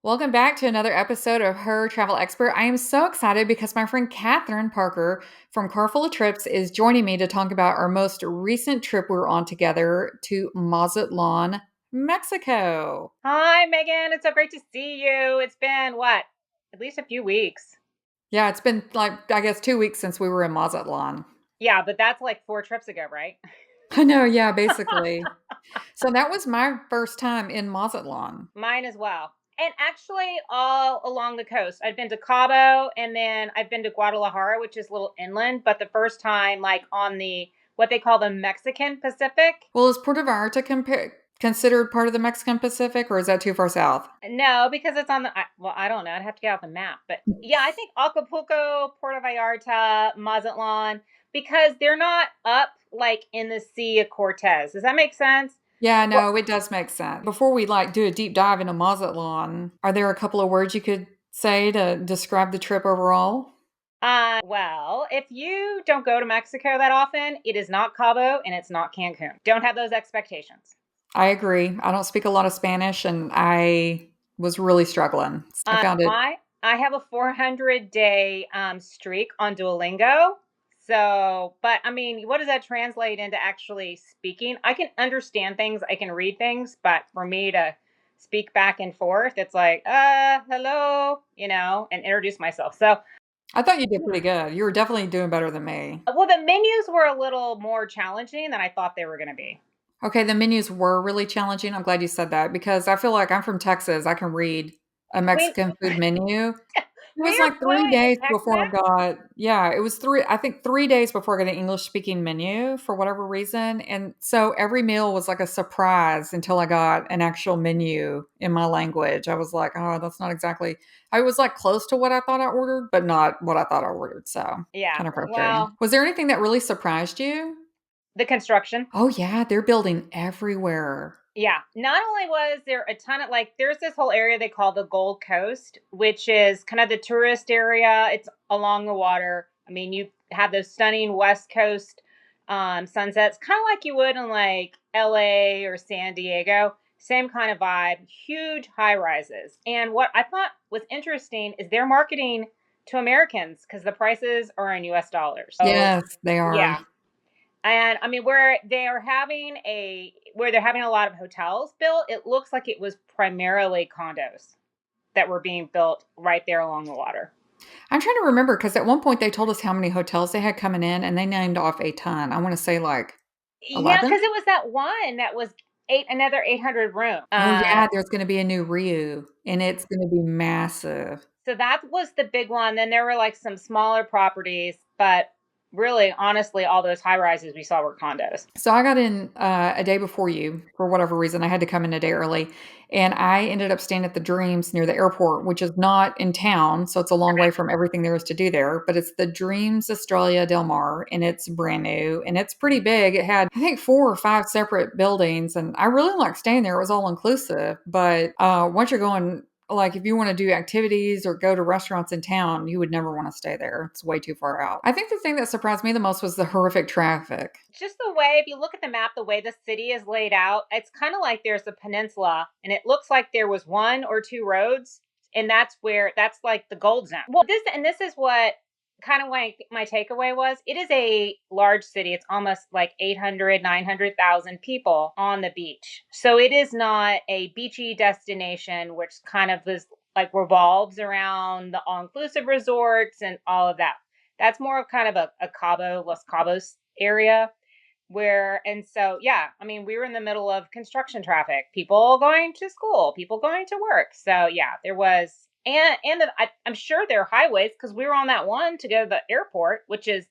Welcome back to another episode of Her Travel Expert. I am so excited because my friend Catherine Parker from Carful of Trips is joining me to talk about our most recent trip we were on together to Mazatlán, Mexico. Hi, Megan. It's so great to see you. It's been what? At least a few weeks. Yeah, it's been like, I guess, 2 weeks since we were in Mazatlán. Yeah, but that's like 4 trips ago, right? I know, yeah, basically. So that was my first time in Mazatlán. Mine as well. And actually, all along the coast. I've been to Cabo and then I've been to Guadalajara, which is a little inland, but the first time, like on the what they call the Mexican Pacific. Well, is Puerto Vallarta considered part of the Mexican Pacific, or is that too far south? No, because it's on well, I don't know. I'd have to get out the map. But yeah, I think Acapulco, Puerto Vallarta, Mazatlan, because they're not up like in the Sea of Cortez. Does that make sense? Yeah, Well, no, it does make sense. Before we do a deep dive into Mazatlan, are there a couple of words you could say to describe the trip overall? well, if you don't go to Mexico that often, it is not Cabo and it's not Cancun. Don't have those expectations. I agree. I don't speak a lot of Spanish and I was really struggling. I Um, found it. I I have a 400-day streak on Duolingo. So, but I mean, what does that translate into actually speaking? I can understand things, I can read things, but for me to speak back and forth, it's like, hello, and introduce myself. So, I thought you did pretty good. You were definitely doing better than me. well, the menus were a little more challenging than I thought they were going to be. Okay, the menus were really challenging. I'm glad you said that because I feel like I'm from Texas. I can read a Wait, Mexican food menu. It we was are like 3 fluent in days before I Tex-Mex. got yeah, it was 3 days before I got an English speaking menu for whatever reason, and so every meal was like a surprise until I got an actual menu in my language. I was like, "Oh, that's not exactly." I was, like, close to what I thought I ordered, but not what I thought I ordered, so Yeah. kinda frustrating. Well, Was there anything that really surprised you? the construction. Oh, yeah, they're building everywhere. Yeah. Not only was there a ton of like, there's this whole area they call the Gold Coast, which is kind of the tourist area. It's along the water. I mean, you have those stunning West Coast sunsets, kind of like you would in like LA or San Diego. Same kind of vibe, huge high rises. And what I thought was interesting is they're marketing to Americans because the prices are in US dollars. So, Yes, they are. yeah. And I mean, where they're having a lot of hotels built, it looks like it was primarily condos that were being built right there along the water. I'm trying to remember because at one point they told us how many hotels they had coming in, and they named off a ton. I wanna say, like, Yeah, 11? because it was that one that was another 800 room. Oh, yeah, there's gonna be a new Ryu, and it's gonna be massive. So that was the big one. Then there were like some smaller properties, but really, honestly, all those high rises we saw were condos. So I got in, a day before you for whatever reason, I had to come in a day early, and I ended up staying at the Dreams near the airport, which is not in town, so it's a long way from everything there is to do there, but it's the Dreams Estrella Del Mar, and it's brand new, and it's pretty big. It had, I think, 4 or 5 separate buildings, and I really liked staying there. It was all inclusive, but, once you're going like, if you wanna do activities or go to restaurants in town, you would never wanna stay there. It's way too far out. I think the thing that surprised me the most was the horrific traffic. Just the way, if you look at the map, the way the city is laid out, it's kind of like there's a peninsula and it looks like there was one or two roads. And that's like the gold zone. Well, this is what kind of like my takeaway was. It is a large city. It's almost like 800, 900,000 people on the beach. So it is not a beachy destination, which kind of is like revolves around the all inclusive resorts and all of that. That's more of kind of a Cabo, Los Cabos area where, and so yeah, I mean, we were in the middle of construction traffic, people going to school, people going to work. So yeah, there was, I'm sure there are highways because we were on that one to go to the airport, which is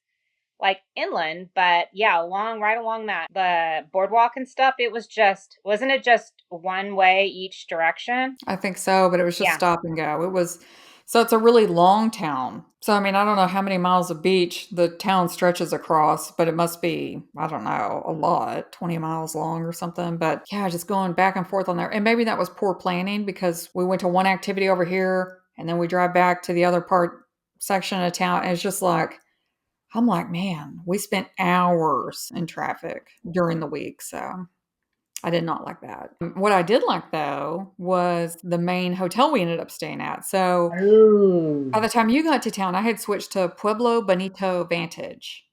like inland. But yeah, along right along that the boardwalk and stuff, it was just, wasn't it just one way each direction? I think so, but it was just Yeah. stop and go. It was so it's a really long town. So, I mean, I don't know how many miles of beach the town stretches across, but it must be, I don't know, a lot, 20 miles long or something. But yeah, just going back and forth on there. And maybe that was poor planning because we went to one activity over here and then we drive back to the other part section of town. And it's just like, I'm like, man, we spent hours in traffic during the week. So I did not like that. What I did like though was the main hotel we ended up staying at. So by Oh. the time you got to town, I had switched to Pueblo Bonito Vantage,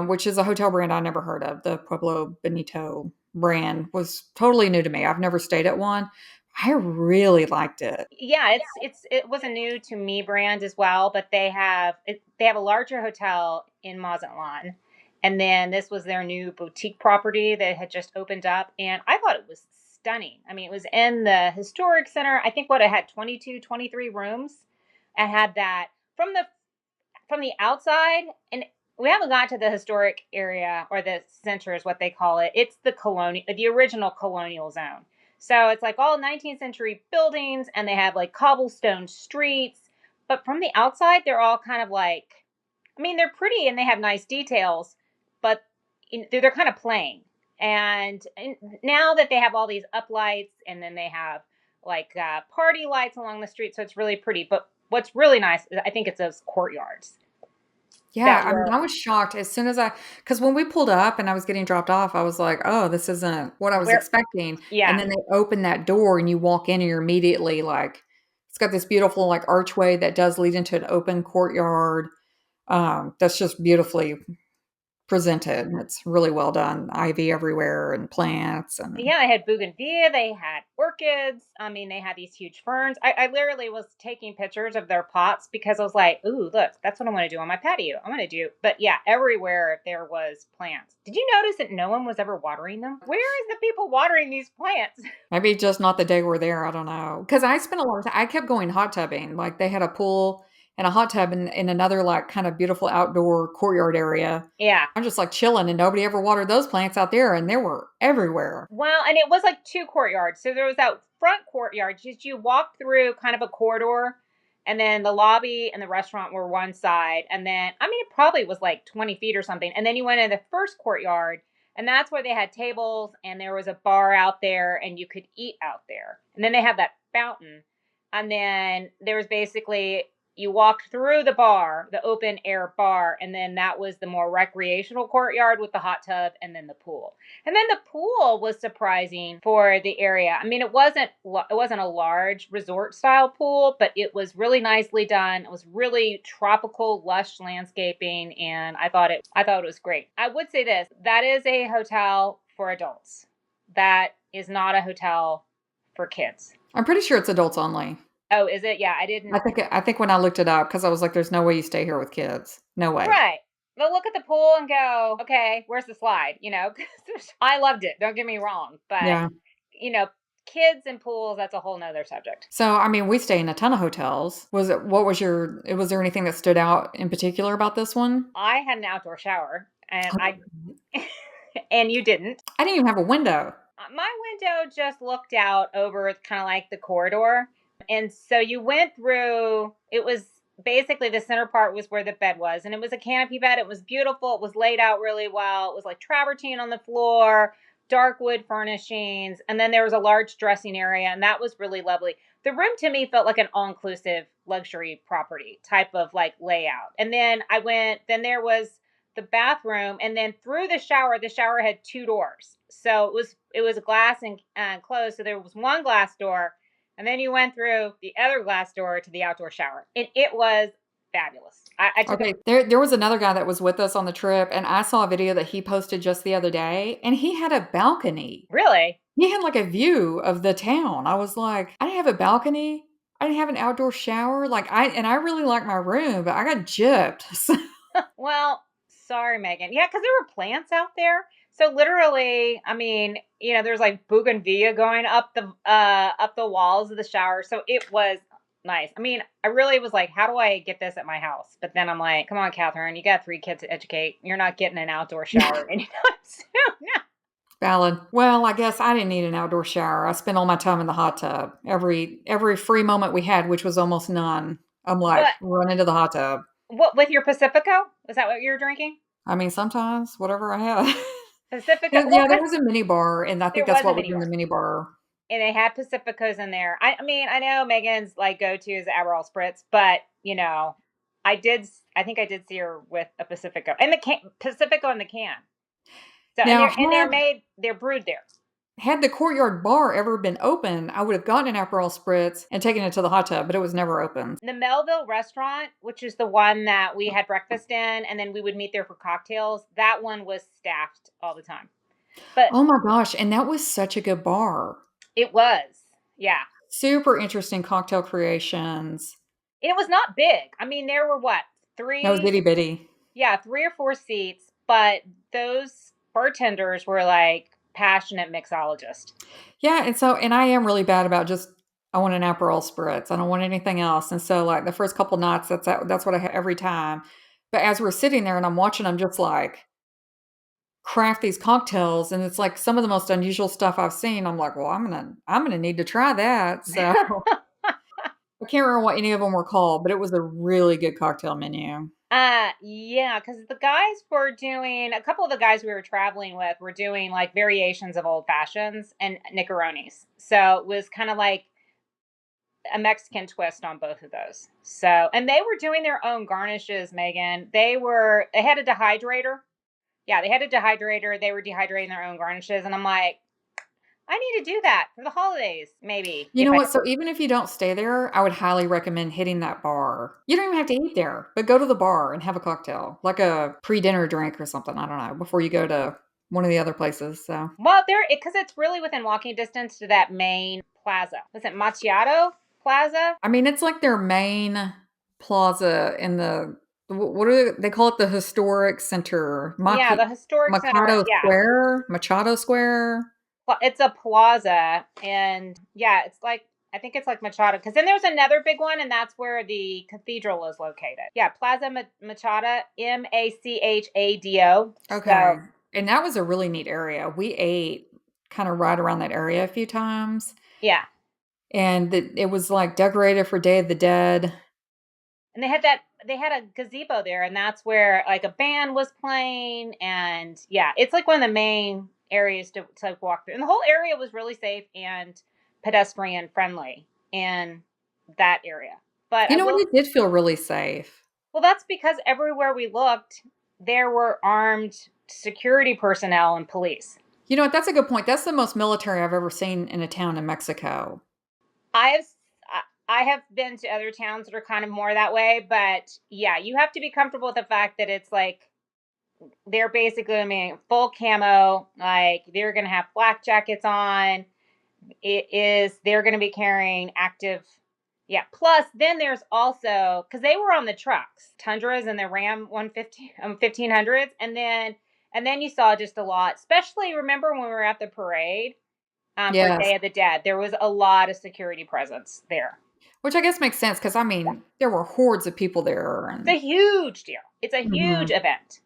which is a hotel brand I never heard of. The Pueblo Bonito brand was totally new to me. I've never stayed at one. I really liked it. Yeah, it was a new to me brand as well, but they have a larger hotel in Mazatlán, and then this was their new boutique property that had just opened up, and I thought it was stunning. I mean, it was in the historic center. I think what it had 22, 23 rooms. It had that from the outside, and we haven't got to the historic area or the center is what they call it. It's the original colonial zone. So it's like all 19th century buildings, and they have like cobblestone streets. But from the outside, they're all kind of like, I mean, they're pretty and they have nice details, but they're kind of plain. And now that they have all these uplights, and then they have like party lights along the street, so it's really pretty. But what's really nice, I think, it's those courtyards Yeah, that I mean, were I was shocked as soon as because when we pulled up and I was getting dropped off, I was like, "Oh, this isn't what I was where, expecting." And yeah, then they open that door and you walk in and you're immediately like, it's got this beautiful like archway that does lead into an open courtyard. That's just beautifully presented. It's really well done. Ivy everywhere and plants and yeah, they had bougainvillea, they had orchids. I mean, they had these huge ferns. I literally was taking pictures of their pots because I was like, "Ooh, look, that's what I want to do on my patio. I want to do." But yeah, everywhere there was plants. Did you notice that no one was ever watering them? Where is the people watering these plants? maybe just not the day we're there. I don't know. Because I spent a lot of time. I kept going hot tubbing. Like they had a pool and a hot tub in another like kind of beautiful outdoor courtyard area. Yeah. I'm just like chilling, and nobody ever watered those plants out there, and they were everywhere. Well, and it was like two courtyards. So there was that front courtyard. Just you walk through kind of a corridor, and then the lobby and the restaurant were one side. And then, I mean, it probably was like 20 feet or something. And then you went in the first courtyard, and that's where they had tables, and there was a bar out there, and you could eat out there. And then they had that fountain. And then there was basically, you walked through the bar, the open air bar, and then that was the more recreational courtyard with the hot tub and then the pool. And then the pool was surprising for the area. I mean, it wasn't a large resort style pool, but it was really nicely done. It was really tropical, lush landscaping, and I thought it was great. I would say this: that is a hotel for adults. That is not a hotel for kids. I'm pretty sure it's adults only. Oh, is it? Yeah, I didn't. I think when I looked it up, because I was like, "There's no way you stay here with kids. No way." Right. They'll look at the pool and go, okay, where's the slide? You know, 'cause I loved it. Don't get me wrong. But, Yeah. you know, kids and pools, that's a whole nother subject. So, I mean, we stay in a ton of hotels. Was there anything that stood out in particular about this one? I had an outdoor shower, and Oh, and you didn't. I didn't even have a window. My window just looked out over kind of like the corridor. And so you went through, it was basically the center part was where the bed was. And it was a canopy bed. It was beautiful. It was laid out really well. It was like travertine on the floor, dark wood furnishings. And then there was a large dressing area. And that was really lovely. The room to me felt like an all inclusive luxury property type of like layout. And then there was the bathroom, and then through the shower had two doors, so it was glass and closed, so there was one glass door, and then you went through the other glass door to the outdoor shower, and it was fabulous. I took a Okay, there was another guy that was with us on the trip, and I saw a video that he posted just the other day, and he had a balcony. really. He had like a view of the town. I was like, I didn't have a balcony. I didn't have an outdoor shower. I really like my room, but I got gypped. Well, sorry, Megan. Yeah, because there were plants out there. So literally, I mean, there's like bougainvillea going up the walls of the shower. So it was nice. I mean, I really was like, how do I get this at my house? But then I'm like, come on, Catherine, you got three kids to educate. You're not getting an outdoor shower anytime soon. Valid. Well, I guess I didn't need an outdoor shower. I spent all my time in the hot tub. Every free moment we had, which was almost none, I'm like, What? run into the hot tub. What with your Pacifico? Is that what you're drinking? I mean, sometimes whatever I had. Pacifico. Yeah, Well, yeah, there because was a mini bar, and I think there that's was a what was mini in the bar. mini bar. And they had Pacificos in there. I mean, I know Megan's like go to is Aperol Spritz, but I think I did see her with a Pacifico and the Pacifico in the can. So and Now, they're brewed there. had the courtyard bar ever been open, I would have gotten an Aperol spritz and taken it to the hot tub, but it was never open. The Melville restaurant, which is the one that we had breakfast in, and then we would meet there for cocktails, that one was staffed all the time. But Oh my gosh, and that was such a good bar. it was, yeah. Super interesting cocktail creations. It was not big. I mean, there were what, That was three, itty bitty. yeah, 3 or 4 seats, but those bartenders were like passionate mixologists. Yeah, and I am really bad about just I want an Aperol spritz. I don't want anything else. And so like the first couple nights, that's what I have every time. But as we're sitting there and I'm watching them just like craft these cocktails, and it's like some of the most unusual stuff I've seen. I'm like, well, I'm gonna need to try that. So I can't remember what any of them were called, but it was a really good cocktail menu. Yeah, because the guys were doing a couple of the guys we were traveling with were doing like variations of old fashions and Nicaronis. So it was kind of like a Mexican twist on both of those. So, and they were doing their own garnishes, Megan. They had a dehydrator. Yeah, they had a dehydrator. They were dehydrating their own garnishes. And I'm like, I need to do that for the holidays, maybe. You If know I, what? So even if you don't stay there, I would highly recommend hitting that bar. You don't even have to eat there, but go to the bar and have a cocktail, like a pre-dinner drink or something. I don't know, before you go to one of the other places. So, well, because it's really within walking distance to that main plaza. Was it Macchiato Plaza? I mean, it's like their main plaza in the what do they call it? The historic center, Yeah, the historic center. Machado Yeah, Square, Machado Square. it's a plaza, and yeah, it's like I think it's like Machado. Because then there's another big one, and that's where the cathedral is located. Yeah, Plaza Machado, Machado. Okay, So and that was a really neat area. We ate kind of right around that area a few times. yeah, And it was, like, decorated for Day of the Dead. and they had a gazebo there, and that's where like a band was playing, and yeah, it's like one of the main areas to walk through, and the whole area was really safe and pedestrian friendly in that area. But You I know what? will It did feel really safe. Well, that's because everywhere we looked, there were armed security personnel and police. You know what? That's a good point. That's the most military I've ever seen in a town in Mexico. I've I have been to other towns that are kind of more that way, but yeah, you have to be comfortable with the fact that it's like they're basically, I mean, full camo, like they're going to have flak jackets on. They're going to be carrying active. Yeah. Plus, then there's also, because they were on the trucks, Tundras and the Ram 150, 1500s. And then you saw just a lot, especially remember when we were at the parade for Yes, Day of the Dead, there was a lot of security presence there. which I guess makes sense because I Yeah. mean, there were hordes of people there It's and a huge deal. It's a huge mhm. event.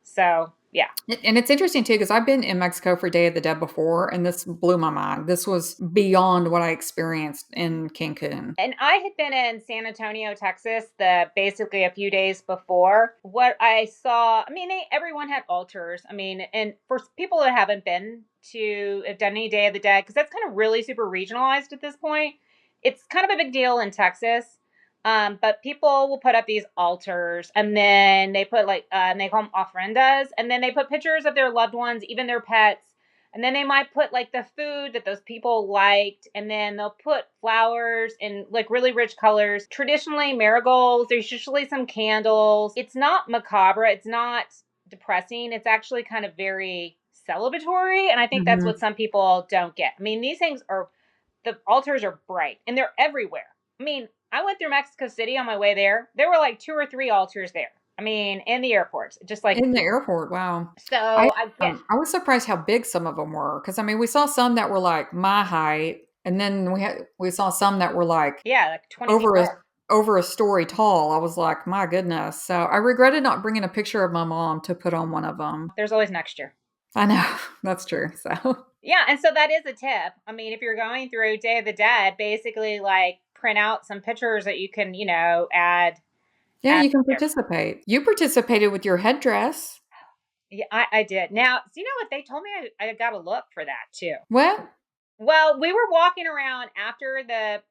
So, yeah. And it's interesting too because I've been in Mexico for Day of the Dead before, and this blew my mind. This was beyond what I experienced in Cancun. And I had been in San Antonio, Texas, the basically a few days before. What I saw, I mean, everyone had altars. I mean, and for people that haven't been to have done any Day of the Dead, because that's kind of really super regionalized at this point, it's kind of a big deal in Texas. But people will put up these altars, and then they put and they call them ofrendas, and then they put pictures of their loved ones, even their pets, and then they might put like the food that those people liked, and then they'll put flowers in like really rich colors. Traditionally, marigolds. There's usually some candles. It's not macabre. It's not depressing. It's actually kind of very celebratory, and I think that's Mhm. what some people don't get. I mean, these things are the altars are bright and they're everywhere. I mean, I went through Mexico City on my way there. There were like 2 or 3 altars there. I mean, in the airports, just like In the airport, wow. I, so. I get I was surprised how big some of them were because I mean, we saw some that were, like, my height, and then we saw some that were, like, Yeah, like 20 feet over a tall. over a story tall. I was like, "My goodness." So, I regretted not bringing a picture of my mom to put on one of them. There's always next year. I know. That's true, so Yeah, and so that is a tip. I mean, if you're going through Day of the Dead, basically like print out some pictures that you can, yeah, add you can there. participate. You participated with your headdress. Yeah, I did. Now, so you know what they told me? I got to look for that too. Well, Well, we were walking around after the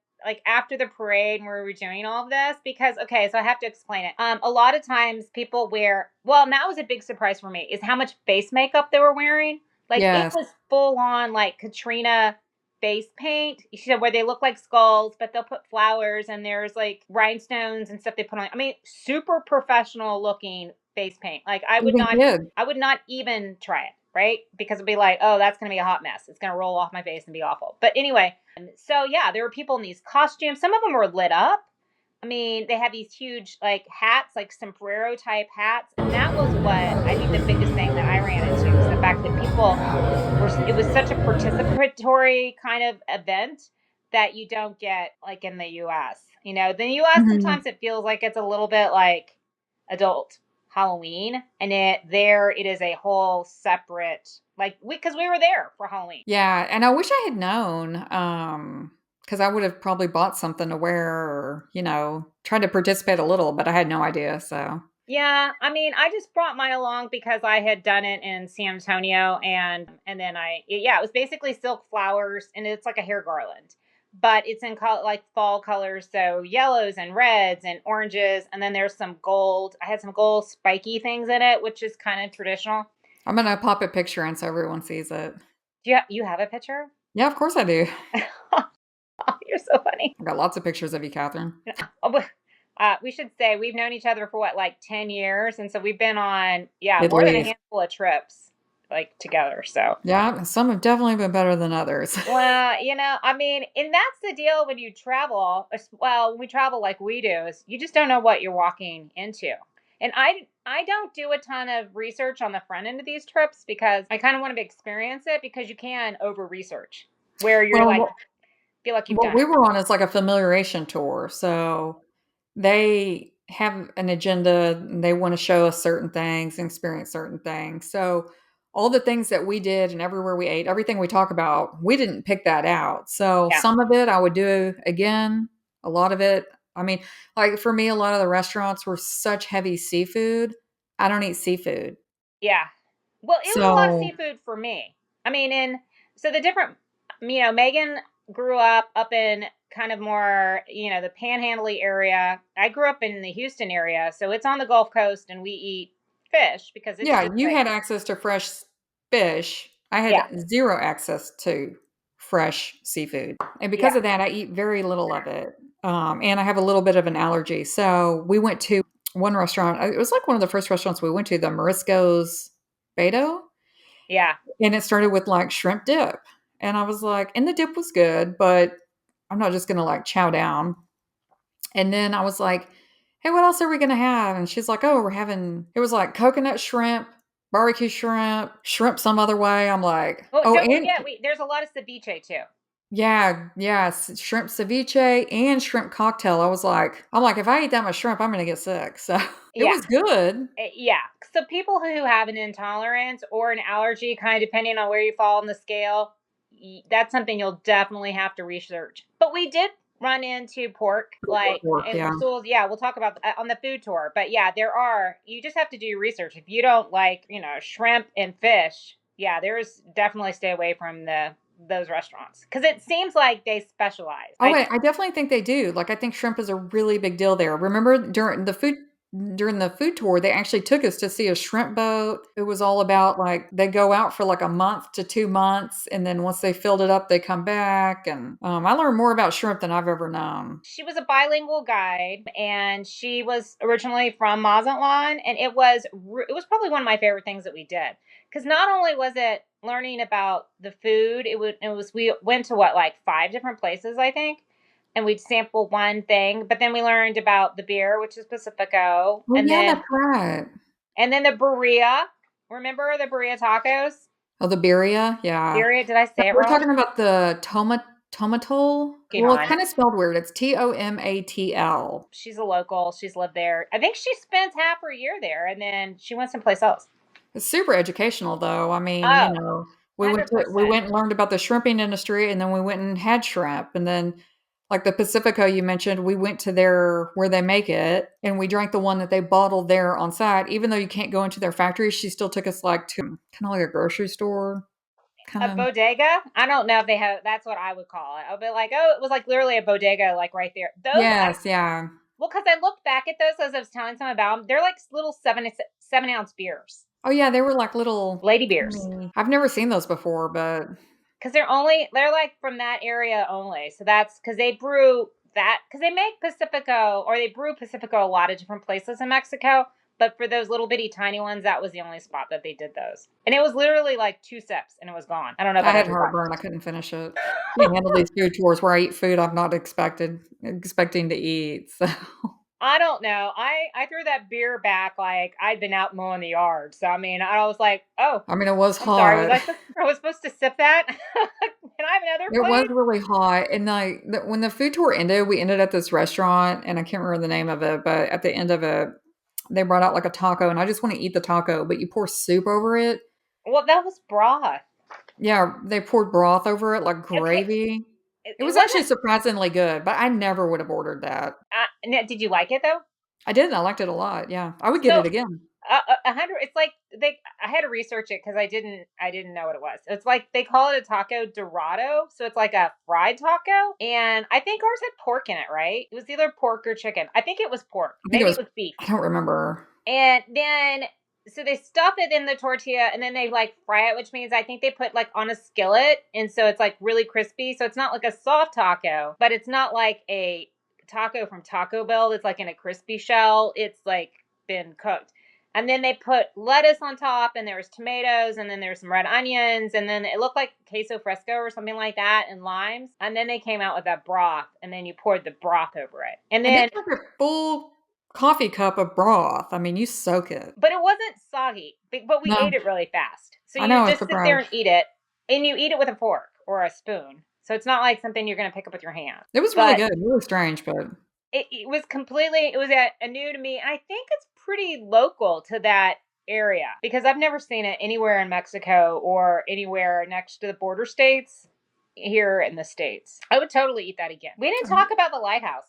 parade and we were doing all of this because okay, so I have to explain it. A lot of times people wear well, and that was a big surprise for me is how much face makeup they were wearing. Like it Yes. was full on like Katrina face paint. She said where they look like skulls, but they'll put flowers and there's like rhinestones and stuff they put on. I mean, super professional looking face paint. Like Even kids. I would not even try it, right? Because it'd be like, oh, that's gonna be a hot mess. It's gonna roll off my face and be awful. But anyway, so yeah, there were people in these costumes. Some of them were lit up. I mean, they had these huge like hats, like sombrero type hats, and that was what I think the biggest thing that I ran into was the fact that people were. It was such a participatory kind of event that you don't get like in the U.S. You know, the U.S. Mhm. sometimes it feels like it's a little bit like adult Halloween, and it is a whole separate like we because we were there for Halloween. Yeah, and I wish I had known, because I would have probably bought something to wear or, tried to participate a little, but I had no idea, so Yeah, I mean, I just brought mine along because I had done it in San Antonio, and then yeah, it was basically silk flowers, and it's like a hair garland, but it's in like fall colors, so yellows and reds and oranges, and then there's some gold. I had some gold spiky things in it, which is kind of traditional. I'm gonna pop a picture in so everyone sees it. Do you have a picture? Yeah, of course I do. You're so funny. I got lots of pictures of you, Catherine. Oh, we should say we've known each other for what, like 10 years, and so we've been on, yeah, At more than a least. handful of trips like together. So Yeah, some have definitely been better than others. well, I mean, and that's the deal when you travel. Well, when we travel like we do, is you just don't know what you're walking into. And I don't do a ton of research on the front end of these trips because I kind of want to experience it because you can over research where you're like Well, feel like you've what done we it. were on is like a familiarization tour, so they have an agenda, and they wanna show us certain things and experience certain things, so all the things that we did and everywhere we ate, everything we talk about, we didn't pick that out, so Yeah, some of it I would do again, a lot of it I mean, like, for me, a lot of the restaurants were such heavy seafood, I don't eat seafood, yeah. Well, it was a lot of so seafood for me. I mean, and so the different, Megan grew up in kind of more, the panhandly area. I grew up in the Houston area, so it's on the Gulf Coast, and we eat fish because it's yeah, just you like, had access to fresh fish. I yeah, had 0 access to fresh seafood, and because yeah, of that, I eat very little of it, and I have a little bit of an allergy, so we went to one restaurant it was like one of the first restaurants we went to, the Marisco's Beto, yeah. and it started with, like, shrimp dip, and I was like and the dip was good, but I'm not just gonna, like, chow down. And then I was like, "Hey, what else are we gonna have?" And she's like, "Oh, we're having" it was like coconut shrimp, barbecue shrimp, shrimp some other way. I'm like, Oh, "Oh, don't and" forget, there's a lot of ceviche too. yeah, yes, shrimp ceviche and shrimp cocktail. I'm like, "If I eat that much shrimp, I'm gonna get sick." So, it Yeah, was good. yeah. So people who have an intolerance or an allergy, kind of depending on where you fall on the scale, that's something you'll definitely have to research. But we did run into pork, like, Pork, and yeah. so yeah, we'll talk about on the food tour. But yeah, there are. You just have to do your research. If you don't like, shrimp and fish, yeah, there's definitely stay away from those restaurants because it seems like they specialize. Oh, wait, I definitely think they do. Like, I think shrimp is a really big deal there. Remember during the food tour, they actually took us to see a shrimp boat. It was all about, like, they go out for, like, a month to 2 months, and then once they filled it up, they come back, and, I learned more about shrimp than I've ever known. She was a bilingual guide, and she was originally from Mazatlán, and it was probably one of my favorite things that we did because not only was it learning about the food, it was we went to what, like, five different places, I think, and we'd sample one thing, but then we learned about the beer, which is Pacifico, Oh, and yeah, then that's right. the birria. Remember the birria tacos? Oh, the birria? Yeah. Birria, did I say it We're wrong? talking about the tomatal? Well, it's Kihan. kinda spelled weird. It's Tomatl. She's a local. She's lived there. I think she spent half her year there, and then she went someplace else. It's super educational, though. I mean, Oh, we 100%. went and learned about the shrimping industry, and then we went and had shrimp, and then, like the Pacifico you mentioned, we went to their where they make it, and we drank the one that they bottled there on site. Even though you can't go into their factory, she still took us, like, to kinda like a grocery store, A kinda. bodega? I don't know if they have. That's what I would call it. I'll be like, oh, it was like literally a bodega, like right there. Yes, yeah. Well, because I looked back at those as I was telling someone about them. They're like little 7 ounce beers. Oh, yeah, they were like little lady beers. tiny I've never seen those before, but Because they're like from that area only. So that's because they brew that, because they make Pacifico, or they brew Pacifico a lot of different places in Mexico. But for those little bitty tiny ones, that was the only spot that they did those. And it was literally like 2 sips and it was gone. I don't know I about had everybody. heartburn. I couldn't finish it. Can't handle these food tours where I eat food I'm not expecting to eat, so I don't know. I threw that beer back like I'd been out mowing the yard. So I mean, I was like, oh, I mean, it was I'm sorry. hot. I was supposed to sip that? Can I have another, It was please? really hot, and, like, when the food tour ended, we ended at this restaurant, and I can't remember the name of it, but at the end of it, they brought out, like, a taco, and I just wanna eat the taco, but you pour soup over it. Well, that was broth. Yeah, they poured broth over it like Okay, gravy. It it was actually wasn't. surprisingly good, but I never would have ordered that. Did you like it though? I did, I liked it a lot, yeah. I would get So it again. 100. It's like they. I had to research it because I didn't know what it was. It's like they call it a taco dorado, so it's like a fried taco, and I think ours had pork in it. Right? It was either pork or chicken. I think it was pork. I think it Maybe it was was beef. I don't remember. And then so they stuff it in the tortilla and then they like fry it, which means I think they put like on a skillet, and so it's like really crispy. So it's not like a soft taco, but it's not like a taco from Taco Bell that's like in a crispy shell. It's like been cooked. And then they put lettuce on top, and there was tomatoes, and then there's some red onions, and then it looked like queso fresco or something like that, and limes. And then they came out with that broth, and then you poured the broth over it. And And then it's like a full coffee cup of broth. I mean, you soak it. but it wasn't soggy. But we No, ate it really fast. So I you know, I was just sit there surprised. and eat it, and you eat it with a fork or a spoon. So it's not like something you're going to pick up with your hand. It was really But good, really strange, but it was completely, it was a new to me. And I think it's pretty local to that area because I've never seen it anywhere in Mexico or anywhere next to the border states here in the States. I would totally eat that again. We didn't talk about the lighthouse.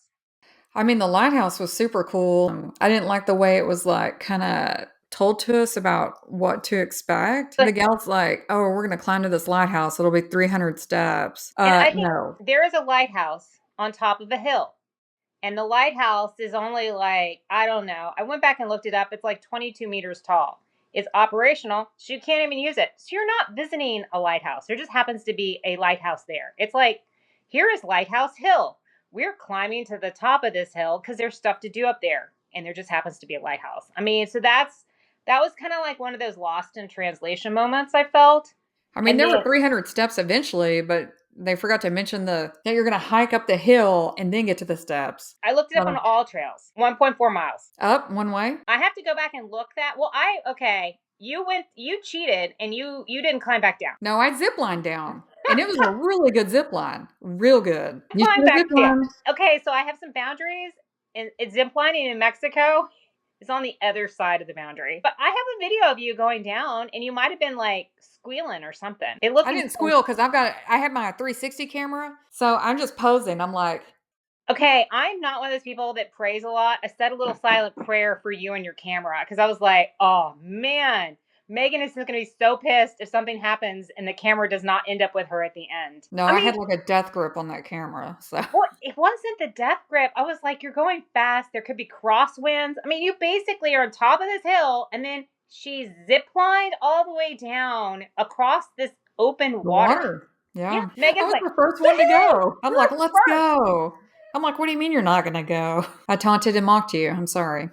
I mean, the lighthouse was super cool. I didn't like the way it was, like, kinda told to us about what to expect. The But gal's like, "Oh, we're gonna climb to this lighthouse. It'll be 300 steps." and I think No. there is a lighthouse on top of a hill. And the lighthouse is only like, I don't know. I went back and looked it up. It's like 22 meters tall. It's operational, so you can't even use it. So you're not visiting a lighthouse. There just happens to be a lighthouse there. It's like, here is Lighthouse Hill. We're climbing to the top of this hill because there's stuff to do up there. And there just happens to be a lighthouse. I mean, so that was kind of like one of those lost in translation moments I felt. I mean, And there were then 300 steps eventually, but they forgot to mention that you're gonna hike up the hill and then get to the steps. I looked it up on all trails, 1.4 miles. Up one way? I have to go back and look that. Well, okay. You cheated and you didn't climb back down. No, I zip lined down, and it was a really good zip line, real good. You see Climb the zip back down. line? Okay, so I have some boundaries, and it's zip lining in Mexico is on the other side of the boundary. But I have a video of you going down, and you might have been like squealing or something. It looked I didn't intense. squeal because I had my 360 camera, so I'm just posing. I'm like, Okay, I'm not one of those people that prays a lot. I said a little silent prayer for you and your camera because I was like, oh man, Megan is going to be so pissed if something happens and the camera does not end up with her at the end. no, I I mean, had like a death grip on that camera. So well, it wasn't the death grip. I was like, you're going fast. There could be crosswinds. I mean, you basically are on top of this hill, and then she ziplined all the way down across this open the water. water, Yeah, yeah, I Megan's was like, the first one to woohoo! go. I'm You like, were let's first. go. I'm like, what do you mean you're not gonna go? I taunted and mocked you. I'm sorry.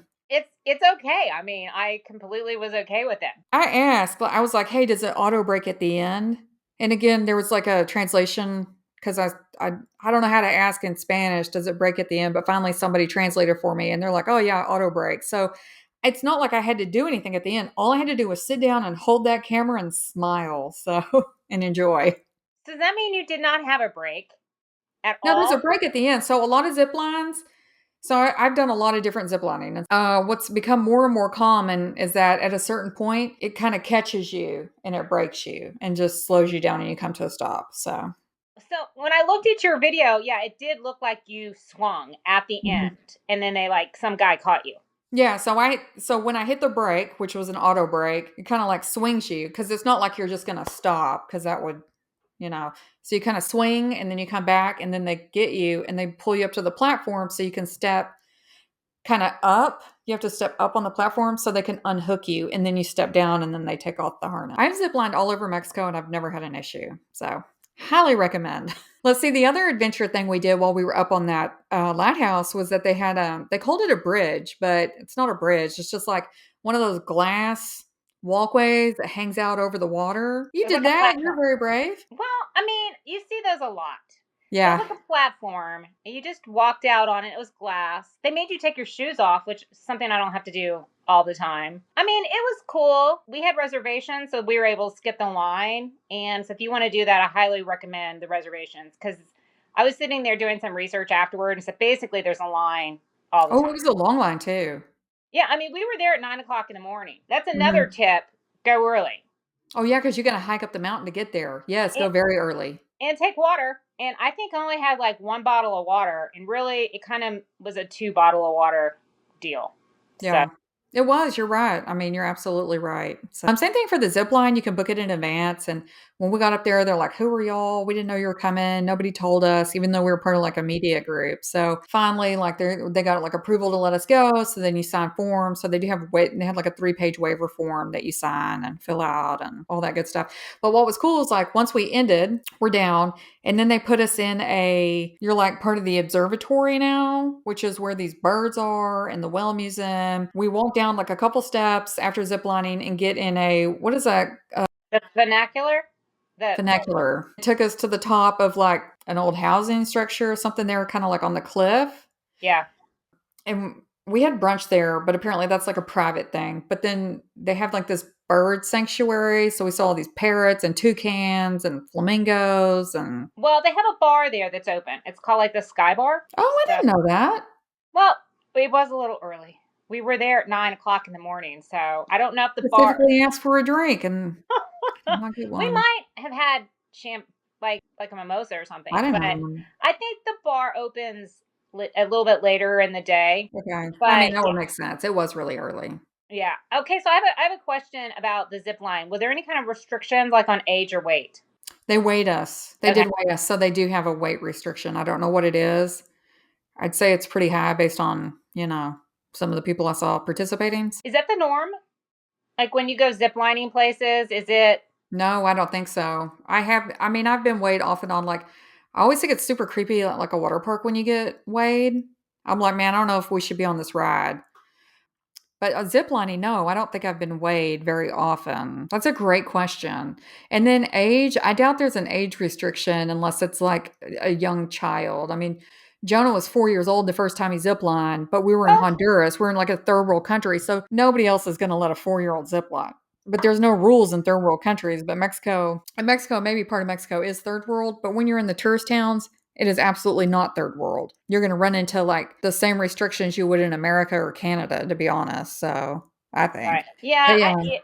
It's okay. I mean, I completely was okay with it. I asked, I was like, "Hey, does it auto break at the end?" And again, there was like a translation because I don't know how to ask in Spanish, does it break at the end? But finally somebody translated for me and they're like, "Oh yeah, auto break." So it's not like I had to do anything at the end. All I had to do was sit down and hold that camera and smile. So and enjoy. So does that mean you did not have a break at No, there's a all? break at the end. So a lot of zip lines. So I've done a lot of different zip lining. What's become more and more common is that at a certain point, it kind of catches you and it breaks you and just slows you down and you come to a stop. So So when I looked at your video, yeah, it did look like you swung at the mhm. end, and then they like some guy caught you. Yeah, so when I hit the brake, which was an auto brake, it kind of like swings you because it's not like you're just gonna stop because that would, you know. So you kind of swing and then you come back and then they get you and they pull you up to the platform so you can step kinda up. You have to step up on the platform so they can unhook you, and then you step down, and then they take off the harness. I've ziplined all over Mexico, and I've never had an issue, so highly recommend. Let's see, the other adventure thing we did while we were up on that, lighthouse was that they had, they called it a bridge, but it's not a bridge, it's just like one of those glass walkways that hangs out over the water. You It was did like a that? You're platform. very brave. Well, I mean, you see those a lot. It was Yeah. like a platform, and you just walked out on it. It was glass. They made you take your shoes off, which is something I don't have to do all the time. I mean, it was cool. We had reservations, so we were able to skip the line. And so if you want to do that, I highly recommend the reservations because I was sitting there doing some research afterward, and so basically there's a line all the Oh, time. it was a long line too. Yeah, I mean, we were there at 9 o'clock in the morning. That's another Mhm. tip: go early. Oh, yeah, because you gotta hike up the mountain to get there. Yes, And go very early. take water. And I think I only had like one bottle of water, and really it kind of was a two bottle of water deal. So Yeah. It was, you're right. I mean, you're absolutely right. So, same thing for the zip line, you can book it in advance, and when we got up there, they're like, "Who are y'all? We didn't know you were coming. Nobody told us," even though we were part of, like, a media group. So, finally, like, they got, like, approval to let us go, so then you sign forms. So they do have they have, like, a three-page waiver form that you sign and fill out and all that good stuff. But what was cool is, like, once we ended, we're down, and then they put us in you're like part of the observatory now, which is where these birds are and the whale museum. We walk down like a couple steps after ziplining and get in what is that? the vernacular, the Funicular. It took us to the top of like an old housing structure or something there, kind of like on the cliff. yeah. And we had brunch there, but apparently that's like a private thing. But then they have like this bird sanctuary. So we saw all these parrots and toucans and flamingos and Well, they have a bar there that's open. It's called like the Sky Bar. oh, I So, didn't know that. well, it was a little early. We were there at 9 o'clock in the morning, so I don't know if the bar. Specifically asked for a drink and not get We one. might have had like a mimosa or I something, didn't but have one. I think the bar opens a little bit later in the day. Okay. I mean, But that would make sense. It was really early. yeah. Okay, so I have a question about the zip line. Was there any kind of restrictions like on age or weight? They weighed us. They Okay. did weigh us, so they do have a weight restriction. I don't know what it is. I'd say it's pretty high based on, some of the people I saw participating. Is that the norm? Like when you go zip lining places, is it No, I don't think so. I mean, I've been weighed off and on, like I always think it's super creepy at, like, a water park when you get weighed. I'm like, "Man, I don't know if we should be on this ride." But, ziplining, no, I don't think I've been weighed very often. That's a great question. And then age, I doubt there's an age restriction unless it's, like, a young child. I mean, Jonah was 4 years old the first time he ziplined, but we were in oh, Honduras. We're in, like, a third world country, so nobody else is gonna let a 4-year-old zipline. But there's no rules in third world countries, but Mexico, maybe part of Mexico is third world, but when you're in the tourist towns, it is absolutely not third world. You're gonna run into, like, the same restrictions you would in America or Canada, to be honest, so I think. right. Yeah, But yeah.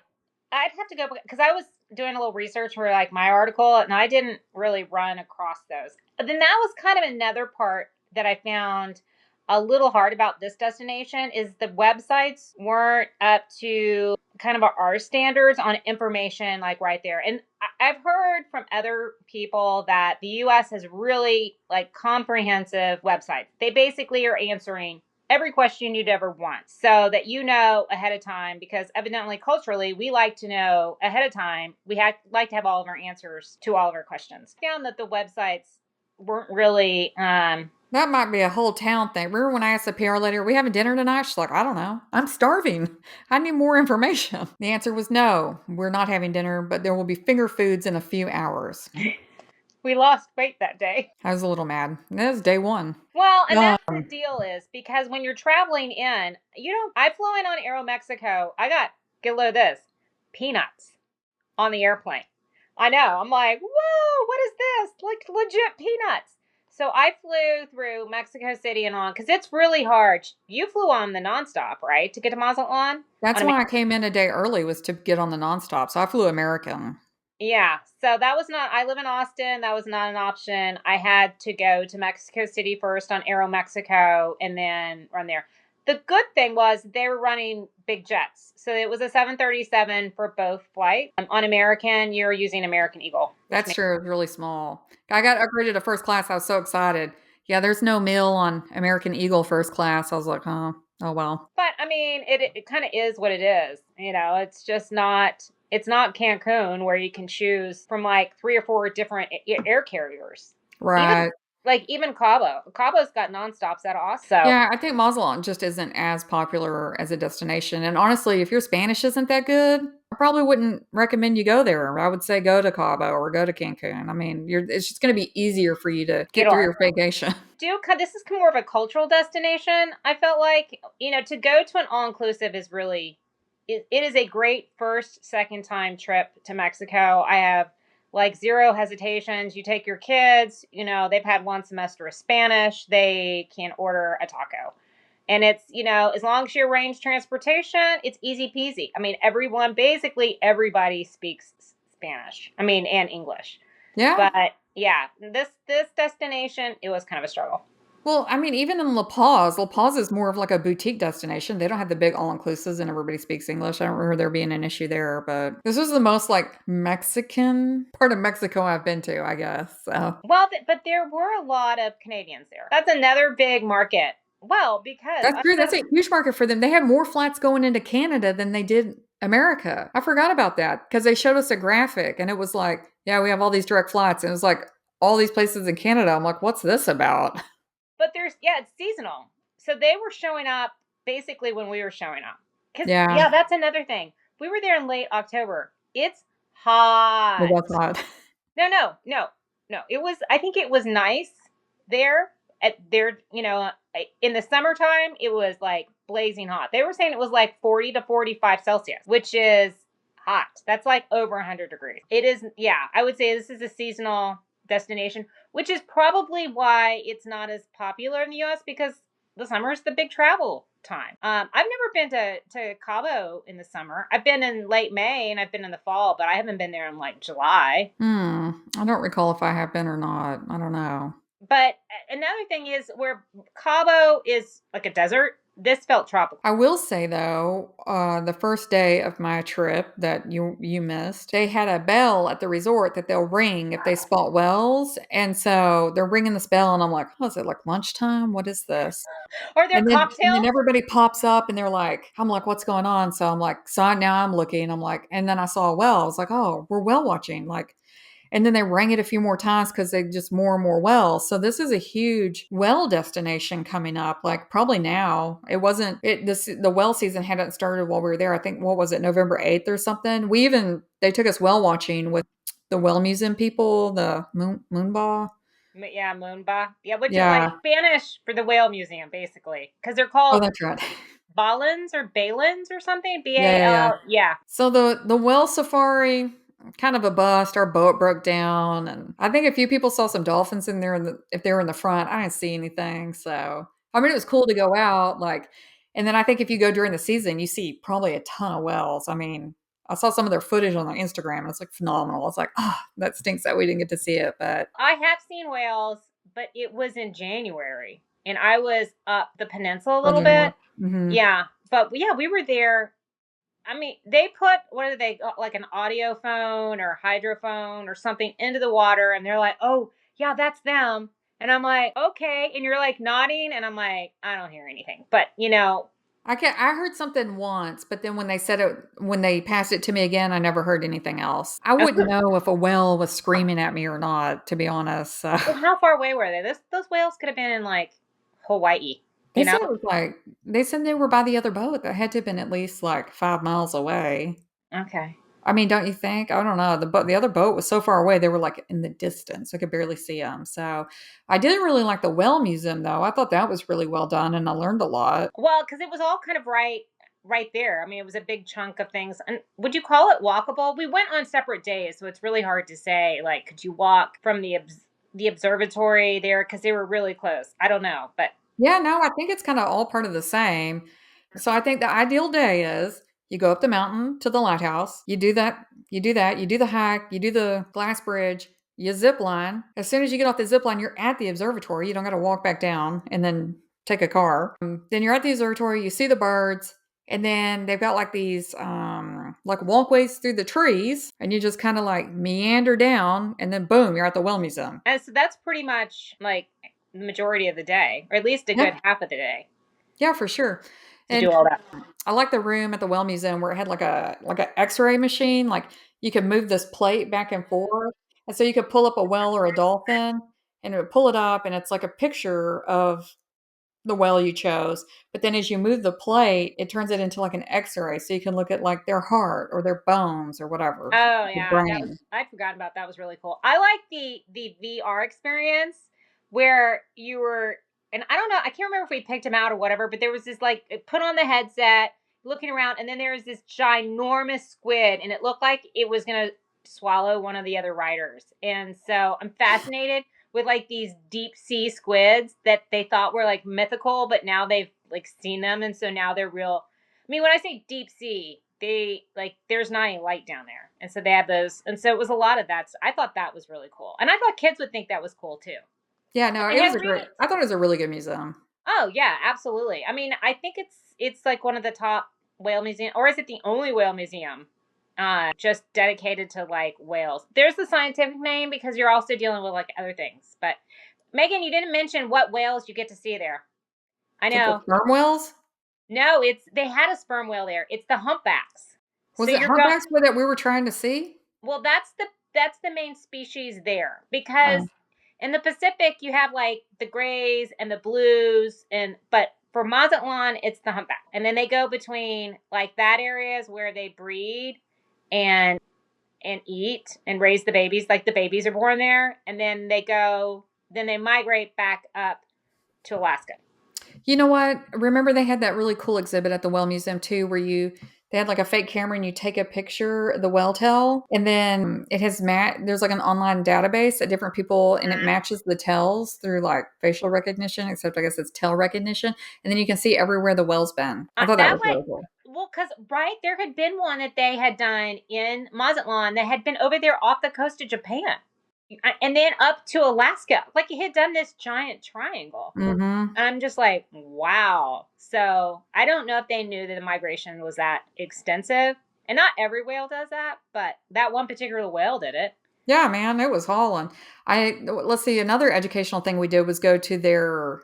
I'd have to go because I was doing a little research for like my article, and I didn't really run across those. But then that was kind of another part that I found a little hard about this destination is the websites weren't up to kind of our standards on information like right there. And I've heard from other people that the US has really like comprehensive websites. They basically are answering every question you'd ever want so that you know ahead of time because evidently culturally we like to know ahead of time like to have all of our answers to all of our questions. I found that the websites weren't really That might be a whole town thing. Remember when I asked the PR lady, "Are we having dinner tonight?" She's like, "I don't know. I'm starving. I need more information." The answer was no, we're not having dinner, but there will be finger foods in a few hours. we lost weight that day. I was a little mad. That was day 1. Well, and that's the Um, deal is because when you're traveling in, I flew in on Aeromexico. I got get a load of this peanuts on the airplane. I know. I'm like, whoa, what is this? Like legit peanuts. So I flew through Mexico City and on because it's really hard. You flew on the nonstop, right, to get to Mazatlán that's on why I came in a day early was to get on the nonstop, so I flew American. Yeah. So that was not, I live in Austin. That was not an option. I had to go to Mexico City first on Aero Mexico and then run there. The good thing was they were running big jets. So it was a 737 for both flights. On American, you're using American Eagle, which That's makes true, it was really small. I got upgraded to first class, I was so excited. Yeah, there's no meal on American Eagle first class. I was like, "Huh." Oh, well. But I mean, it kind of is what it is. It's just not. It's not Cancun where you can choose from like three or four different air carriers. Even Right. even Cabo. Cabo's got nonstops out of Austin. So Yeah, I think Mazatlán just isn't as popular as a destination. And honestly, if your Spanish isn't that good, I probably wouldn't recommend you go there. I would say go to Cabo or go to Cancun. I mean, it's just going to be easier for you to get it'll through your vacation. this is more of a cultural destination. I felt like to go to an all inclusive is really it is a great first second time trip to Mexico. I have like zero hesitations. You take your kids, they've had one semester of Spanish, they can order a taco. And it's, as long as you arrange transportation, it's easy peasy. I mean, basically everybody speaks Spanish. I mean, and English. Yeah. But yeah, this destination, it was kind of a struggle. Well, I mean, even in La Paz is more of like a boutique destination. They don't have the big all inclusives and everybody speaks English. I don't remember there being an issue there, but this was the most like Mexican part of Mexico I've been to, I guess. So Well, but there were a lot of Canadians there. That's another big market. Well, because that's true. That's a huge market for them. They have more flats going into Canada than they did America. I forgot about that because they showed us a graphic and it was like, yeah, we have all these direct flights. And it was like all these places in Canada. I'm like, what's this about? but it's seasonal. So they were showing up basically when we were showing up. Cuz Yeah, yeah, that's another thing. We were there in late October. It's it hot. was hot. No, no, no. No. I think it was nice there at their, in the summertime it was like blazing hot. They were saying it was like 40 to 45 Celsius, which is hot. That's like over 100 degrees. It is, yeah, I would say this is a seasonal destination, which is probably why it's not as popular in the US because the summer is the big travel time. I've never been to Cabo in the summer. I've been in late May and I've been in the fall, but I haven't been there in like July. I don't recall if I have been or not. I don't know. But another thing is where Cabo is like a desert, this felt tropical. I will say though, the first day of my trip that you missed, they had a bell at the resort that they'll ring if they spot whales, and so they're ringing this bell, and I'm like, "Oh, is it like lunchtime? What is this?" Or their And then cocktails. everybody pops up, and they're like, I'm like, "What's going on?" So I'm like, now I'm looking, I'm like, and then I saw a whale. I was like, "Oh, we're whale watching!" Like, and then they rang it a few more times because they just more and more wells. So this is a huge well destination coming up. Like probably now. It wasn't it this the well season hadn't started while we were there. I think what was it, November 8th or something? They took us well watching with the well museum people, the moonbaugh. Yeah, Moonba. Yeah, which is like Yeah. Spanish for the whale museum, basically. Because they're Oh, called that's right. Balins or something. Yeah, yeah, yeah. BAL. Yeah. So the well safari, kind of a bust. Our boat broke down, and I think a few people saw some dolphins in there. If they were in the front, I didn't see anything. So I mean, it was cool to go out. Like, and then I think if you go during the season, you see probably a ton of whales. I mean, I saw some of their footage on their Instagram, and it's like phenomenal. It's like, oh, that stinks that we didn't get to see it, but I have seen whales, but it was in January. And I was up the peninsula a little further north. bit. Hmm. Yeah. But yeah, we were there. I mean, they put what are they like an audio phone or hydrophone or something into the water, and they're like, "Oh, yeah, that's them." And I'm like, "Okay," and you're like nodding, and I'm like, "I don't hear anything," but I heard something once, but then when they passed it to me again, I never heard anything else. I wouldn't know if a whale was screaming at me or not, to be honest. So well, how far away were they? Those whales could have been in like Hawaii, they you know? said it was like they said they were by the other boat. That had to have been at least like 5 miles away. Okay. I mean, don't you think? I don't know. The other boat was so far away; they were like in the distance. I could barely see them. So I didn't really like the whale museum, though. I thought that was really well done, and I learned a lot. Well, because it was all kind of right there. I mean, it was a big chunk of things. And would you call it walkable? We went on separate days, so it's really hard to say. Like, could you walk from the observatory there because they were really close? I don't know, but Yeah, no, I think it's kinda all part of the same. So I think the ideal day is you go up the mountain to the lighthouse, you do the hike, you do the glass bridge, you zip line. As soon as you get off the zip line, you're at the observatory, you don't gotta walk back down and then take a car. Then you're at the observatory, you see the birds, and then they've got like these, like walkways through the trees, and you just kinda like meander down, and then boom, you're at the Well Museum. and so that's pretty much like the majority of the day, or at least a Yeah. good half of the day. Yeah, for sure. to And do all that. I like the room at the Well Museum where it had like a X-ray machine, like, you could move this plate back and forth, and so you could pull up a whale or a dolphin, and it would pull it up, and it's like a picture of the whale you chose, but then as you move the plate, it turns it into, like, an X-ray, so you can look at, like, their heart or their bones or whatever, Oh the yeah, that was brain. I'd forgotten about that. Was really cool. I like the VR experience where you were, and I don't know, I can't remember if we picked him out or whatever, but there was this like put on the headset, looking around, and then there was this ginormous squid, and it looked like it was gonna swallow one of the other riders. And so I'm fascinated with like these deep sea squids that they thought were like mythical, but now they've like seen them, and so now they're real. I mean, when I say deep sea, they like there's not any light down there, and so they have those, and so it was a lot of that. So I thought that was really cool, and I thought kids would think that was cool too. Yeah, no, And it they was had a great readings. I thought it was a really good museum. Oh yeah, absolutely. I mean, I think it's like one of the top whale museum, or is it the only whale museum? Just dedicated to like whales. There's the scientific name because you're also dealing with like other things. But Megan, you didn't mention what whales you get to see there. I Is it the know. sperm whales? No, it's they had a sperm whale there. It's the humpbacks. So Was it you're going. humpbacks that we were trying to see? Well, that's the main species there because Oh. in the Pacific you have like the grays and the blues, and but for Mazatlan it's the humpback. And then they go between like that areas where they breed and eat and raise the babies, like the babies are born there, and then they migrate back up to Alaska. You know what? Remember they had that really cool exhibit at the Well Museum too, where they had like a fake camera and you take a picture of the whale tail, and then there's like an online database that different people, and it matches the tails through like facial recognition, except I guess it's tail recognition, and then you can see everywhere the whale's been. I thought that That was way, really cool. well, because right there had been one that they had done in Mazatlan that had been over there off the coast of Japan, and then up to Alaska. Like he had done this giant triangle. Mhm. I'm just like, wow. So I don't know if they knew that the migration was that extensive. And not every whale does that, but that one particular whale did it. Yeah, man, it was hauling. Let's see, another educational thing we did was go to their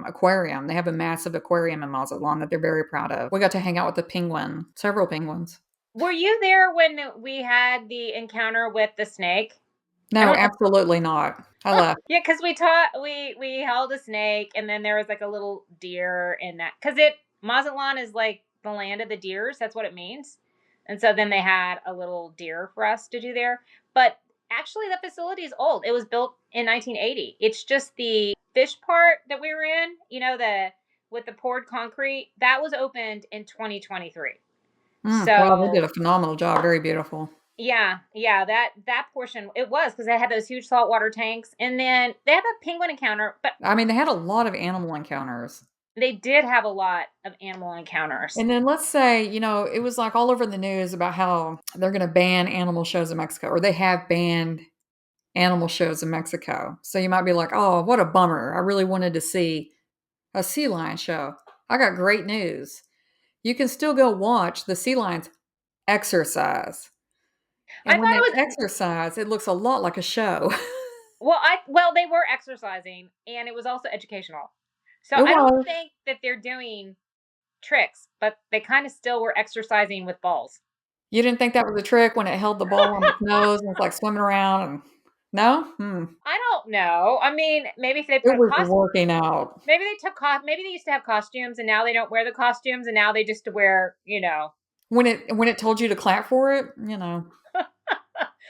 aquarium. They have a massive aquarium in Mazatlan that they're very proud of. We got to hang out with the penguin, several penguins. Were you there when we had the encounter with the snake? I No, don't know. absolutely not. I left. Yeah, because we held a snake, and then there was like a little deer in that, because it Mazatlan is like the land of the deers. That's what it means. And so then they had a little deer for us to do there. But actually, the facility is old. It was built in 1980. It's just the fish part that we were in, the with the poured concrete, that was opened in 2023. Wow, they So did a phenomenal job. Very beautiful. yeah, yeah, that portion it was because they had those huge saltwater tanks, and then they have a penguin encounter, but I mean, they had a lot of animal encounters. they did have a lot of animal encounters. And then let's say, it was like all over the news about how they're going to ban animal shows in Mexico, or they have banned animal shows in Mexico. So you might be like, oh, what a bummer. I really wanted to see a sea lion show. I got great news. You can still go watch the sea lions exercise. I And when thought they it was exercise, it looks a lot like a show. well, they were exercising, and it was also educational. So It I don't was. think that they're doing tricks, but they kind of still were exercising with balls. You didn't think that was a trick when it held the ball on its nose and was like swimming around and no? I don't know. I mean, maybe if they It put was working out. maybe they took maybe they used to have costumes, and now they don't wear the costumes, and now they just wear, When it told you to clap for it, seemed like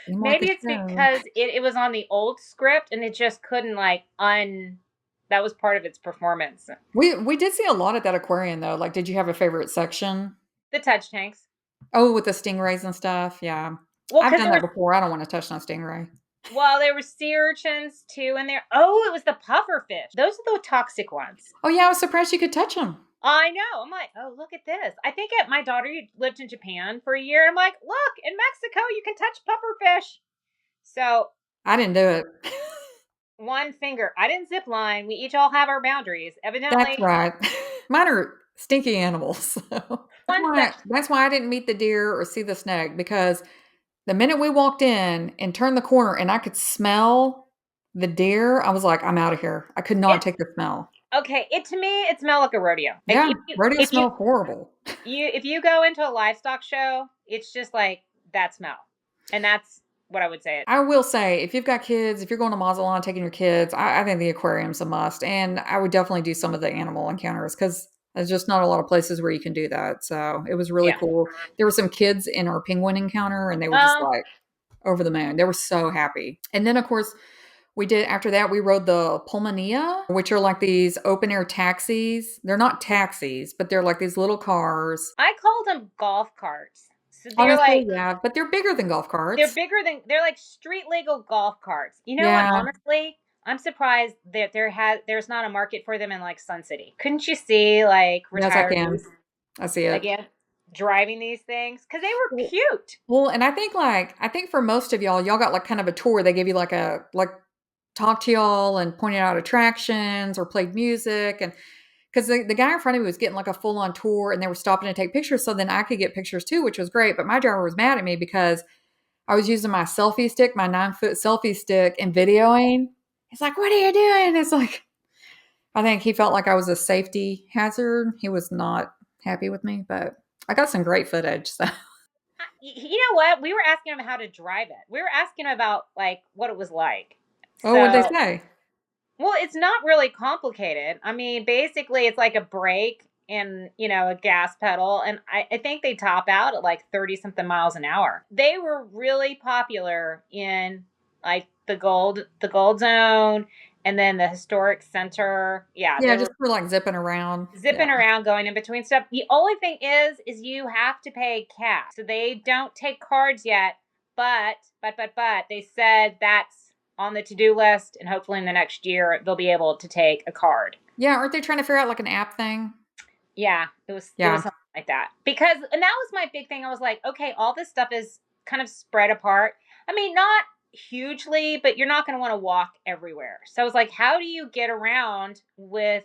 a maybe it's show. because it was on the old script, and it just couldn't like that was part of its performance. We did see a lot at that aquarium though. Like, did you have a favorite section? The touch tanks. Oh, with the stingrays and stuff? Yeah. Well, I've because done that before. I don't wanna touch no stingray. there were sea urchins too in there. Oh, it was the puffer fish. Those are the toxic ones. Oh, yeah, I was surprised you could touch them. I know. I'm like, oh, look at this. I think my daughter lived in Japan for a year. I'm like, look, in Mexico, you can touch puffer fish. So I didn't do it. one finger. I didn't zip line. We each all have our boundaries. That's Evidently, right. Mine are stinky animals, so one section. that's why I didn't meet the deer or see the snake, because the minute we walked in and turned the corner and I could smell the deer, I was like, "I'm out of here." I could not It take the smell. Okay, it to me, it smelled like a rodeo. Like Yeah, rodeo if you smell horrible. if you go into a livestock show, it's just like that smell, and that's what I would say. I will say, if you've got kids, if you're going to Mazatlán taking your kids, I think the aquarium's a must, and I would definitely do some of the animal encounters because there's just not a lot of places where you can do that. So it was really Yeah. cool. There were some kids in our penguin encounter, and they were just Um, like over the moon. They were so happy. And then, of course, we did after that. We rode the Pulmonea, which are like these open air taxis. They're not taxis, but they're like these little cars. I called them golf carts. So Honestly, yeah, but they're bigger than golf they're carts. bigger than they're like street legal golf carts. You know what? Yeah, Honestly, I'm surprised that there's not a market for them in like Sun City. Couldn't you see like yes, I retirees can. I see it. again driving these things because they were Well, cute? well, and I think for most of y'all got like kind of a tour. They gave you like a like talked to y'all and pointed out attractions or played music and because the guy in front of me was getting like a full on tour and they were stopping to take pictures so then I could get pictures too, which was great. But my driver was mad at me because I was using my selfie stick, my 9 foot selfie stick, and videoing. He's like, "What are you doing?" It's like I think he felt like I was a safety hazard. He was not happy with me, but I got some great footage. So, You know what? We were asking him how to drive it. We were asking him about like what it was like. oh, what'd they So, say? well, it's not really complicated. I mean, basically, it's like a brake and a gas pedal, and I think they top out at like 30 something miles an hour. They were really popular in like the gold zone, and then the historic center. Yeah, Yeah, they just were for like zipping around. Yeah. zipping around going in between stuff. The only thing is you have to pay cash. So they don't take cards yet, but they said that's on the to-do list and hopefully in the next year they'll be able to take a card. Yeah, aren't they trying to figure out like an app thing? Yeah, it was Yeah. something like that. Because and that was my big thing. I was like, okay, all this stuff is kind of spread apart. I mean, not hugely, but you're not going to want to walk everywhere. So I was like, how do you get around with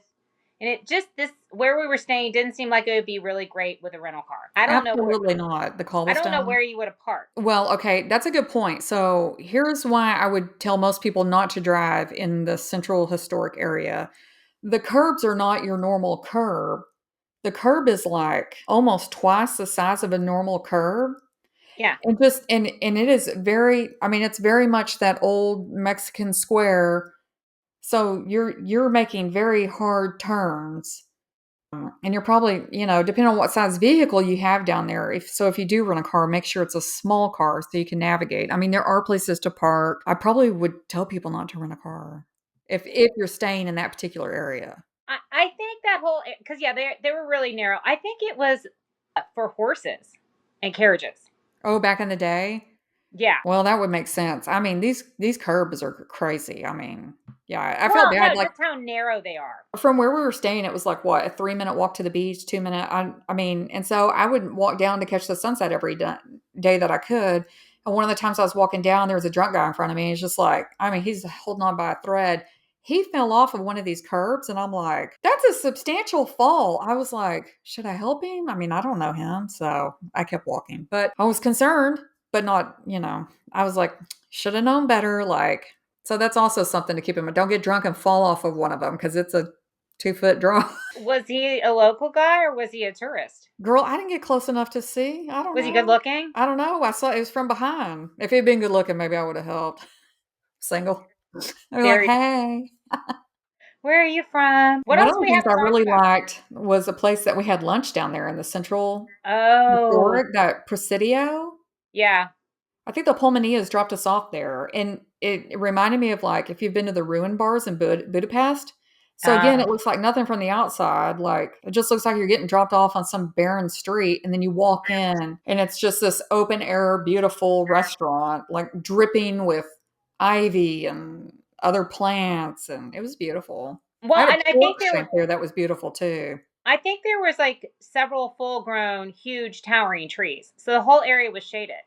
and it just this where we were staying didn't seem like it would be really great with a rental car. Absolutely not. The I don't know cobblestone. where you would have parked. Well, okay, that's a good point. So here's why I would tell most people not to drive in the central historic area. The curbs are not your normal curb. The curb is like almost twice the size of a normal curb. Yeah. And it is very I mean, it's very much that old Mexican square. So you're making very hard turns. And you're probably, depending on what size vehicle you have down there. If you do rent a car, make sure it's a small car so you can navigate. I mean, there are places to park. I probably would tell people not to rent a car if you're staying in that particular area. I think that whole because yeah they were really narrow. I think it was for horses and carriages. Oh, back in the day? Yeah. Well, that would make sense. I mean, these curbs are crazy. I mean, yeah, I felt Well, bad. no, Like just how narrow they are. from where we were staying, it was like what, a 3 minute walk to the beach, 2 minute. I mean, and so I would walk down to catch the sunset every day that I could. And one of the times I was walking down, there was a drunk guy in front of me. He's just like, I mean, he's holding on by a thread. He fell off of one of these curbs, and I'm like, that's a substantial fall. I was like, should I help him? I mean, I don't know him, so I kept walking, but I was concerned, but not, I was like, should have known better. Like, so that's also something to keep in mind. Don't get drunk and fall off of one of them because it's a 2 foot drop. Was he a local guy or was he a tourist? Girl, I didn't get close enough to see. I don't Was he good know. looking? I don't know. I saw it was from behind. If he'd been good looking, maybe I would have helped. Single. They were like, Very. hey. Where are you from? What One of else the we things have to I talk really about? liked was a place that we had lunch down there in the Central Oh, Historic, that Presidio. yeah. I think the Pulmoneas dropped us off there, and it reminded me of, like, if you've been to the ruin bars in Budapest. So, again, Uh, it looks like nothing from the outside, like, it just looks like you're getting dropped off on some barren street, and then you walk in, and it's just this open air, beautiful restaurant, like, dripping with ivy and other plants, and it was beautiful. I well, had a and I pork think there was shank there that was beautiful too. I think there was like several full-grown, huge, towering trees. So the whole area was shaded.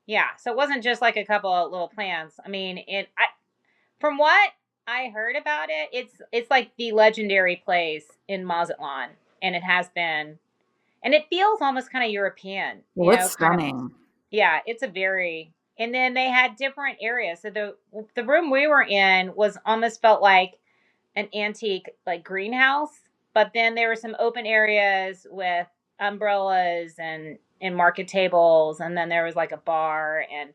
Yeah, so it wasn't just like a couple of little plants. I mean, from what I heard about it, it's like the legendary place in Mazatlán, and it has been, and it feels almost kind of European, Well, it's kind of. stunning. Yeah, it's a very. And then they had different areas. So the room we were in was almost felt like an antique like greenhouse, but then there were some open areas with umbrellas and market tables, and then there was like a bar, and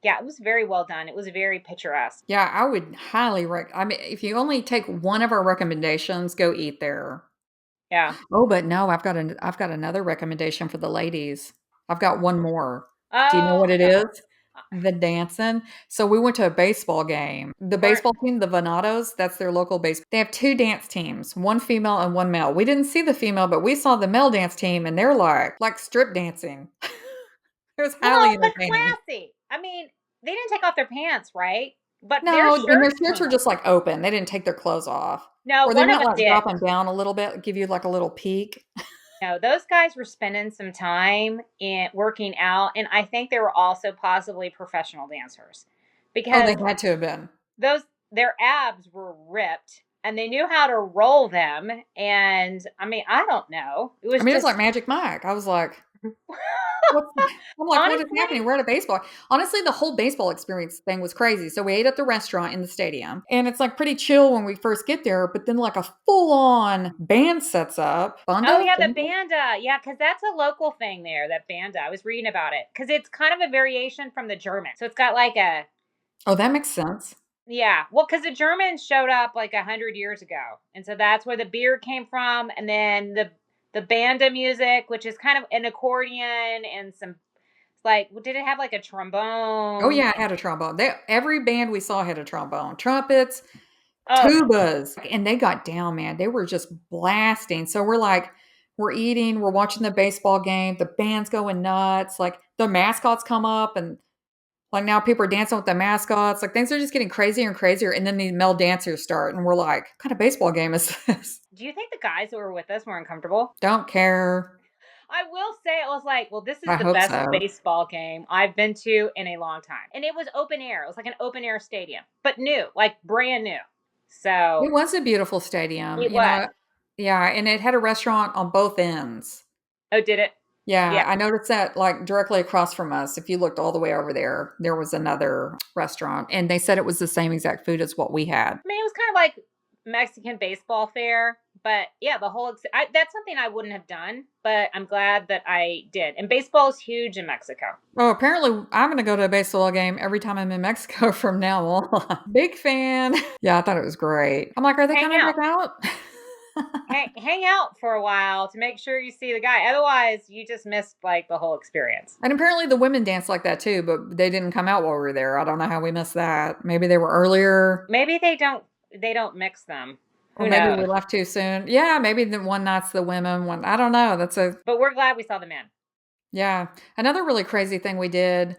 yeah, it was very well done. It was very picturesque. Yeah, I would highly I mean, if you only take one of our recommendations, go eat there. Yeah. Oh, but no, I've got another recommendation for the ladies. I've got one more. Do you know Oh, what I it know. is? The dancing. So we went to a baseball game. The Weren't baseball team, the Venados, that's their local base. They have two dance teams, one female and one male. We didn't see the female, but we saw the male dance team, and they're like strip dancing. It was highly well, but entertaining. classy. I mean, they didn't take off their pants, right? But their No, and their shirts shirts were. are just like open. They didn't take their clothes off. No, Or they one of might them like did. drop them down a little bit, give you like a little peek. No, those guys were spending some time in working out, and I think they were also possibly professional dancers Oh, they because had to have been. those their abs were ripped and they knew how to roll them. And I mean, I don't know. It I was mean, it's just like Magic Mike. I was like, what's I'm like, what is honestly, happening? We're at a baseball. Honestly, the whole baseball experience thing was crazy. So we ate at the restaurant in the stadium, and it's like pretty chill when we first get there, but then like a full-on band sets up. oh Banda? yeah, the Banda? banda. Yeah, because that's a local thing there, that banda. I was reading about it because it's kind of a variation from the German. So it's got like a Oh, that makes sense. yeah, well, because the Germans showed up like 100 years ago, and so that's where the beer came from, and then the banda music, which is kind of an accordion and some like, did it have like a Oh trombone? yeah, I had a trombone. Every band we saw had a trombone. Trumpets, Oh, tubas, and they got down, man. They were just blasting. So we're like, we're eating, we're watching the baseball game, the band's going nuts. Like the mascots come up, and like now people are dancing with the mascots. Like things are just getting crazier and crazier. And then these male dancers start, and we're like, what kind of baseball game is this? do you think the guys who were with us were uncomfortable? Don't care. I will say it was like, well, this is I the hope best so. baseball game I've been to in a long time. And it was open air. It was like an open air stadium, but new, like brand new. It So was a beautiful stadium, it was. Yeah, and it had a restaurant on both ends. Oh, did it? Yeah, Yeah. I noticed that like directly across from us, if you looked all the way over there, there was another restaurant, and they said it was the same exact food as what we had. I mean, it was kind of like Mexican baseball fair, but yeah, that's something I wouldn't have done, but I'm glad that I did. And baseball is huge in Mexico. Oh, apparently I'm gonna go to a baseball game every time I'm in Mexico from now on. Big fan. Yeah, I thought it was great. I'm like, are they Hang coming back out. out? Hang out for a while to make sure you see the guy. Otherwise, you just missed like the whole experience. And apparently the women dance like that too, but they didn't come out while we were there. I don't know how we missed that. Maybe they were earlier, Maybe they don't mix them. or Who maybe we knows? left too soon. Yeah, maybe the one night's the women, one I don't know. That's a But we're glad we saw the men. yeah. Another really crazy thing we did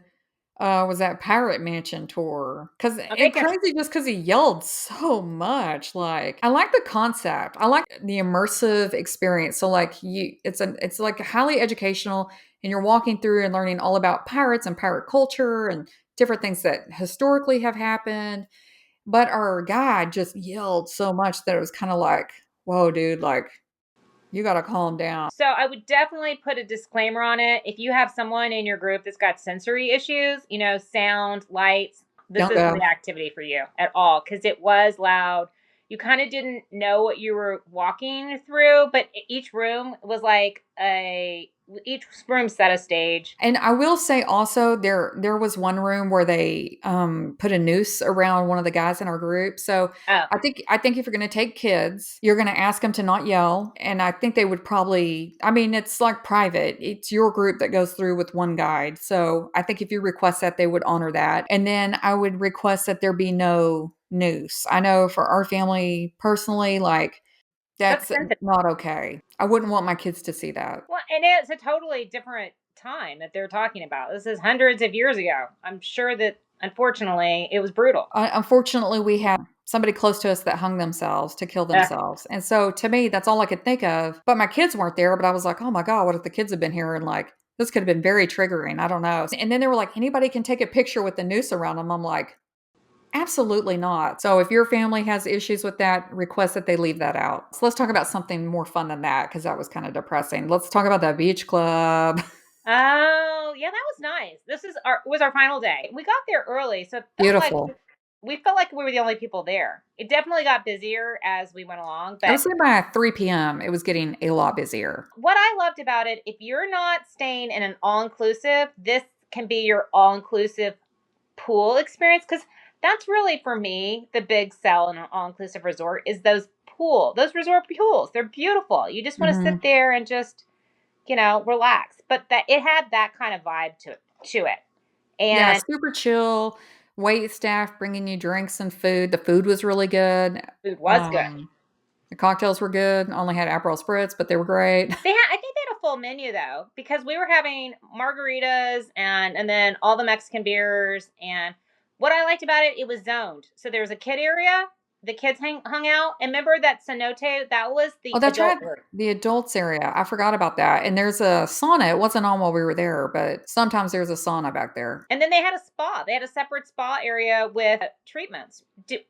was that Pirate Mansion tour. Cause Oh, they and can. crazy just because he yelled so much. Like I like the concept. I like the immersive experience. So like it's like highly educational, and you're walking through and learning all about pirates and pirate culture and different things that historically have happened. But our guide just yelled so much that it was kind of like, whoa, dude, like you gotta calm down. So I would definitely put a disclaimer on it. If you have someone in your group that's got sensory issues, sound, lights, this Don't isn't go. the activity for you at all because it was loud. You kind of didn't know what you were walking through, but each room was like each room set a stage. And I will say also there was one room where they put a noose around one of the guys in our group. So Oh, I think if you're going to take kids, you're going to ask them to not yell, and I think they would probably I mean it's like private. It's your group that goes through with one guide. So I think if you request that they would honor that. And then I would request that there be no noose. I know for our family personally like that's that's sensitive. not okay. I wouldn't want my kids to see that. Well, and it's a totally different time that they're talking about. This is hundreds of years ago. I'm sure that unfortunately it was brutal. Unfortunately, we had somebody close to us that hung themselves to kill Uh, themselves. And so to me, that's all I could think of. But my kids weren't there, but I was like, oh my God, what if the kids had been here? And like, this could have been very triggering. I don't know. And then they were like, anybody can take a picture with the noose around them. I'm like, absolutely not. So if your family has issues with that, request that they leave that out. So let's talk about something more fun than that because that was kind of depressing. Let's talk about the beach club. Oh, yeah, that was nice. This is our was our final day. We got there early, so it felt like Beautiful. we felt like we were the only people there. It definitely got busier as we went along, I but would say by 3 p.m., it was getting a lot busier. what I loved about it, if you're not staying in an all inclusive, this can be your all inclusive pool experience because that's really for me the big sell in an all inclusive resort is those resort pools. They're beautiful. You just want to sit Mhm. there and just relax. But that it had that kind of vibe to it, Yeah, and super chill, wait staff bringing you drinks and food. The food was really good. food was good. Um, the cocktails were good. Only had Aperol spritz, but they were great. I think they had a full menu though, because we were having margaritas and then all the Mexican beers. And what I liked about it, it was zoned. So there was a kid area, the kids hung out. And remember that cenote, that was Oh, the that's right, adult area. the adults area. I forgot about that, and there's a sauna. It wasn't on while we were there, but sometimes there's a sauna back there. And then they had a spa. They had a separate spa area with treatments.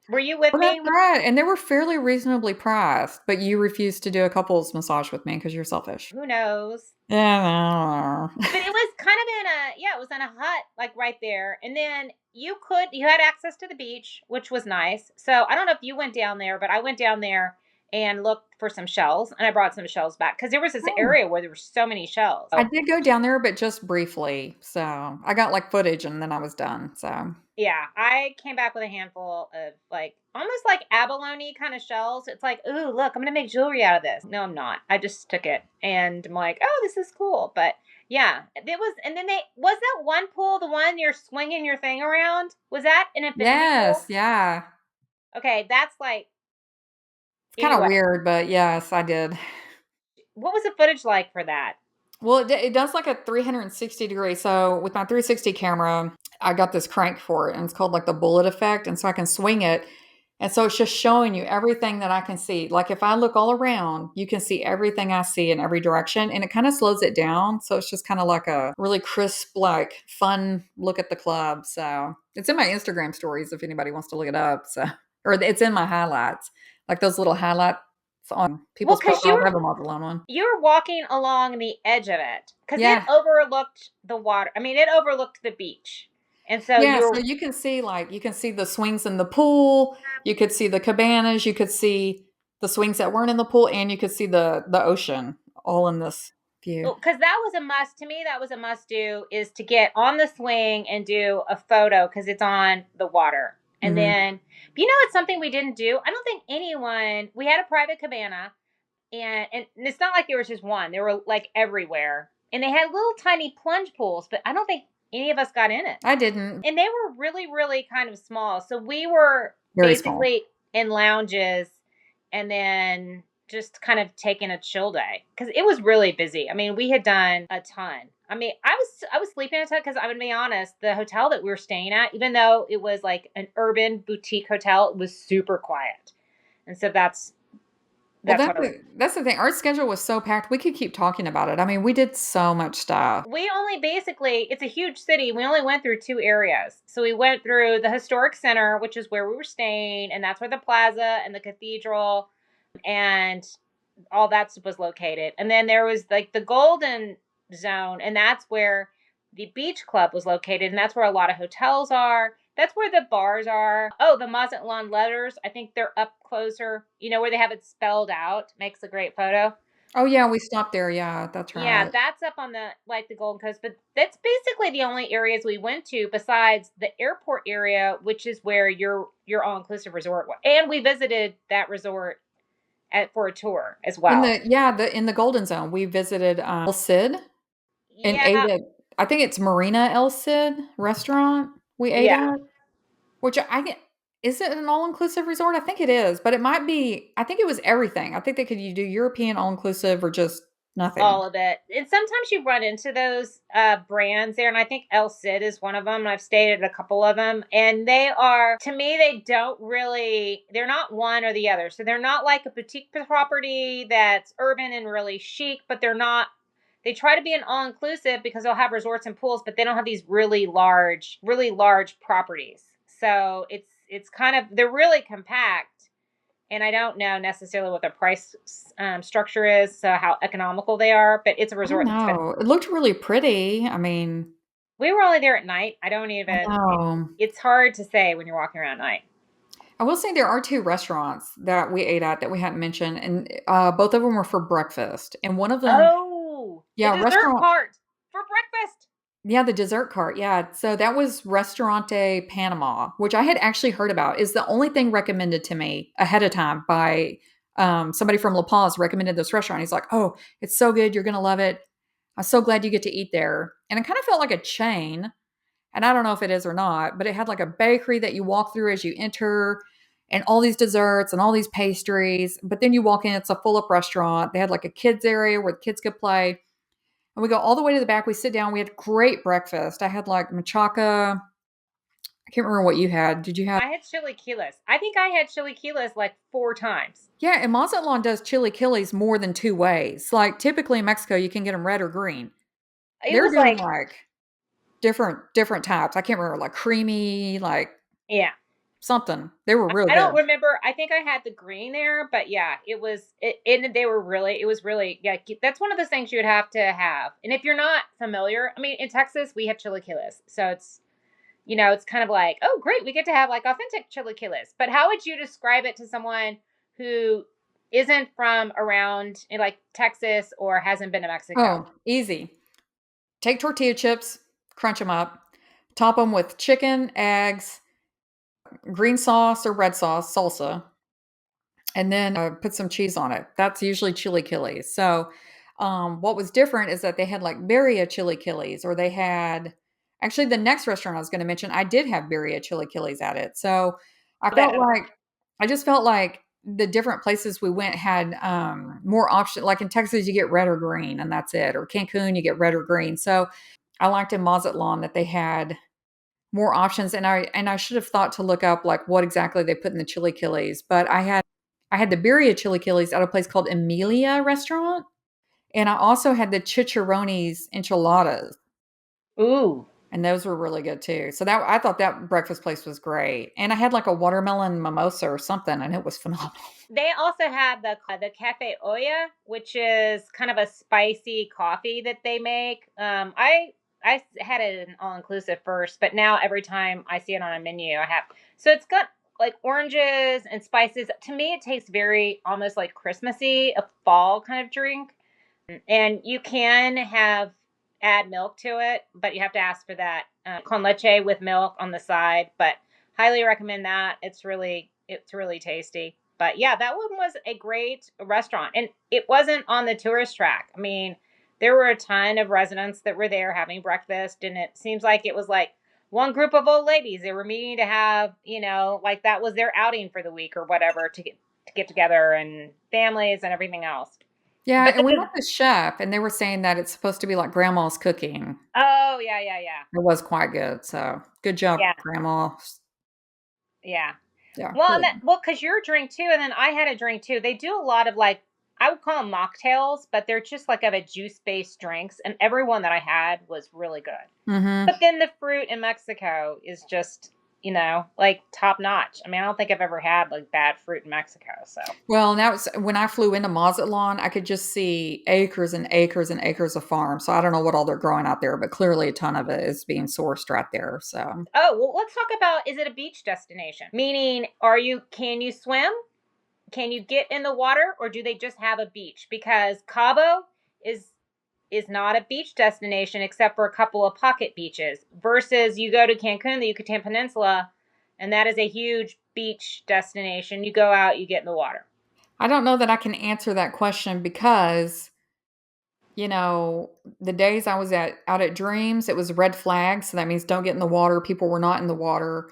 Were you with Oh, that's me? right, and they were fairly reasonably priced, but you refused to do a couples massage with me because 'cause you're selfish. Who knows? Yeah. But it was kind of in a yeah, it was in a hut like right there. And then you had access to the beach, which was nice. So I don't know if you went down there, but I went down there and looked for some shells, and I brought some shells back because there was this Oh. area where there were so many shells. I So did go down there, but just briefly, so I got, like, footage and then I was done, so yeah, I came back with a handful of like almost like abalone kind of shells. It's like, ooh, look, I'm gonna make jewelry out of this. No, I'm not. I just took it and I'm like, oh, this is cool. But yeah, it was. And then they was that one pool, the one you're swinging your thing around. Was that an infinity Yes, pool? yeah. Okay, that's like It's kinda anyway. weird, but yes, I did. What was the footage like for that? Well, it does, like, a 360 degree, so with my 360 camera, I got this crank for it, and it's called, like, the bullet effect, and so I can swing it, and so it's just showing you everything that I can see. Like, if I look all around, you can see everything I see in every direction, and it kinda slows it down, so it's just kinda like a really crisp, like, fun look at the club, so it's in my Instagram stories if anybody wants to look it up, so or it's in my highlights, like those little highlights on Well, people's because profiles. I have a Mazatlán one. you were walking along the edge of it because it Yeah. overlooked the water. I mean, it overlooked the beach, and so Yeah, you so were you can see, like you can see the swings in the pool, you could see the cabanas, you could see the swings that weren't in the pool, and you could see the ocean all in this view. because that was a must to me. That was a must do is to get on the swing and do a photo because it's on the water. And Mhm. then, it's something we didn't do. I don't think anyone. We had a private cabana, and it's not like there was just one. There were like everywhere, and they had little tiny plunge pools, but I don't think any of us got in it. I didn't. And they were really, really kind of small. So we were Very small. basically in lounges and then just kind of taking a chill day because it was really busy. I mean, we had done a ton. I mean, I was sleeping a ton because I'm gonna be honest, the hotel that we were staying at, even though it was like an urban boutique hotel, it was super quiet. And so Well, that's what I was. that's the thing. Our schedule was so packed, we could keep talking about it. I mean, we did so much stuff. We only basically, it's a huge city. We only went through two areas. So we went through the historic center, which is where we were staying, and that's where the plaza and the cathedral and all that was located. And then there was like the golden zone, and that's where the beach club was located, and that's where a lot of hotels are. That's where the bars are. Oh, the Mazatlán letters. I think they're up closer. Where they have it spelled out. Makes a great photo. Oh, yeah, we stopped there, yeah, that's Yeah, right. that's up on the Golden Coast, but that's basically the only areas we went to besides the airport area, which is where your all inclusive resort was. And we visited that resort for a tour as In well. the yeah, the in the Golden Zone, we visited, El Cid and ate Yeah, at I think it's Marina El Cid restaurant we ate yeah, at. Which I get is it an all-inclusive resort? I think it is, but it might be I think it was everything. I think they could you do European all-inclusive or just nothing. all of it. And sometimes you run into those brands there, and I think El Cid is one of them. And I've stayed at a couple of them, and they are to me they don't really they're not one or the other. So they're not like a boutique property that's urban and really chic, but they're not. They try to be an all inclusive because they'll have resorts and pools, but they don't have these really large properties. So it's kind of they're really compact, and I don't know necessarily what the price structure is, so how economical they are. But it's a I don't resort that's been know. It looked really pretty. I mean, We were only there at night. I don't I even know. it's hard to say when you're walking around at night. I will say there are 2 restaurants that we ate at that we hadn't mentioned, and, both of them were for breakfast, and one of them Oh, the yeah, dessert restaurant cart for breakfast. yeah, the dessert cart, yeah, so that was Restaurante Panama, which I had actually heard about, is the only thing recommended to me ahead of time by, somebody from La Paz recommended this restaurant. He's like, "Oh, it's so good, you're gonna love it. I'm so glad you get to eat there." And it kinda felt like a chain, and I don't know if it is or not, but it had like a bakery that you walk through as you enter and all these desserts and all these pastries. But then you walk in, it's a full up restaurant. They had like a kids area where the kids could play. And we go all the way to the back. We sit down. We had great breakfast. I had like machaca. I can't remember what you had. Did you have? I had chilaquiles. I think I had chilaquiles like 4 times. Yeah, and Mazatlan does chilaquiles more than 2 ways. Like typically in Mexico, you can get them red or green. It They're was doing like like different types. I can't remember like creamy, like yeah. something. They were really I don't good. remember. I think I had the green there, but yeah, and they were really, it was really, yeah, that's one of those things you would have to have. And if you're not familiar, I mean, in Texas, we have chilaquiles. So it's kind of like, oh, great, we get to have like authentic chilaquiles. But how would you describe it to someone who isn't from around like Texas or hasn't been to Mexico? Oh, easy. Take tortilla chips, crunch them up, top them with chicken, eggs, green sauce or red sauce, salsa, and then put some cheese on it. That's usually chili killies. So, what was different is that they had like birria chili killies, or they had actually the next restaurant I was going to mention. I did have birria chili killies at it. So, I felt That like I just felt like the different places we went had more option. Like in Texas, you get red or green, and that's it. Or Cancun, you get red or green. So, I liked in Mazatlan that they had more options, and I should have thought to look up like what exactly they put in the chili killies, but I had the birria chili killies at a place called Emilia Restaurant, and I also had the chicharrones enchiladas, ooh. and those were really good too. So that I thought that breakfast place was great, and I had like a watermelon mimosa or something, and it was phenomenal. They also have the cafe olla, which is kind of a spicy coffee that they make. I had it an all inclusive first, but now every time I see it on a menu, I have. So it's got like oranges and spices. To me, it tastes very almost like Christmassy, a fall kind of drink. And you can have add milk to it, but you have to ask for that con leche with milk on the side. But highly recommend that. It's really tasty. But yeah, that one was a great restaurant, and it wasn't on the tourist track. I mean, there were a ton of residents that were there having breakfast, and it seems like it was like one group of old ladies. They were meeting to have, like that was their outing for the week or whatever to get together and families and everything else. Yeah, But and we the met the chef, and they were saying that it's supposed to be like grandma's cooking. Oh, yeah, yeah, yeah. It was quite good, so good job, Yeah, grandma. yeah. Yeah, Well, and really. because you're a drink too, and then I had a drink too. They do a lot of like I would call them mocktails, but they're just like of a juice-based drinks, and every one that I had was really good. Mhm. But then the fruit in Mexico is just, like top notch. I mean, I don't think I've ever had like bad fruit in Mexico. So, Well, and that was when I flew into Mazatlan, I could just see acres and acres and acres of farms. So I don't know what all they're growing out there, but clearly a ton of it is being sourced right there. So, oh well, let's talk about, is it a beach destination? Meaning, can you swim? Can you get in the water, or do they just have a beach? Because Cabo is is not a beach destination except for a couple of pocket beaches, versus you go to Cancun, the Yucatan Peninsula, and that is a huge beach destination. You go out, you get in the water. I don't know that I can answer that question because, you know, the days I was out at Dreams, it was red flag, so that means don't get in the water. People were not in the water.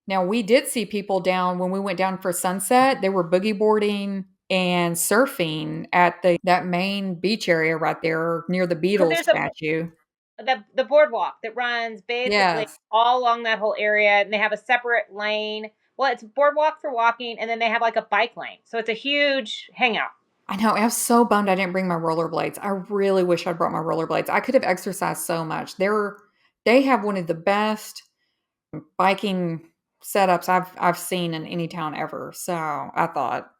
Now, we did see people down when we went down for sunset, they were boogie boarding and surfing at that main beach area right there near the So Beatles there's a statue. the boardwalk that runs basically Yes. all along that whole area, and they have a separate lane. Well, it's a boardwalk for walking, and then they have like a bike lane. So it's a huge hangout. I know, I was so bummed I didn't bring my rollerblades. I really wish I'd brought my rollerblades. I could have exercised so much. They have one of the best biking setups I've seen in any town ever. So, I thought,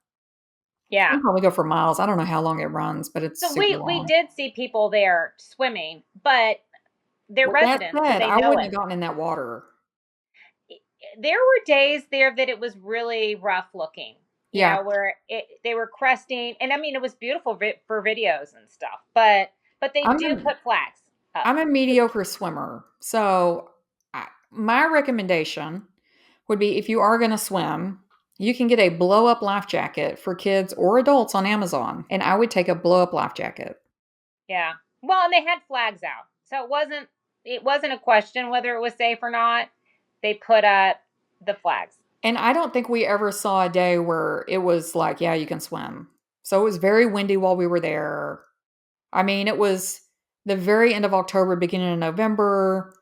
Yeah. I'll probably go for miles. I don't know how long it runs, but it's So super we long. did see people there swimming, but they're Well, that residents, so said, they I know wouldn't it. have gotten in that water. There were days there that it was really rough looking, Yeah. where they were cresting, and I mean it was beautiful for videos and stuff, but they I'm do a put flags up. I'm a mediocre swimmer. So, my recommendation would be if you are going to swim, you can get a blow up life jacket for kids or adults on Amazon. And I would take a blow up life jacket. Yeah. Well, and they had flags out. So it wasn't a question whether it was safe or not. They put up the flags. And I don't think we ever saw a day where it was like, yeah, you can swim. So it was very windy while we were there. I mean, it was the very end of October, beginning of November.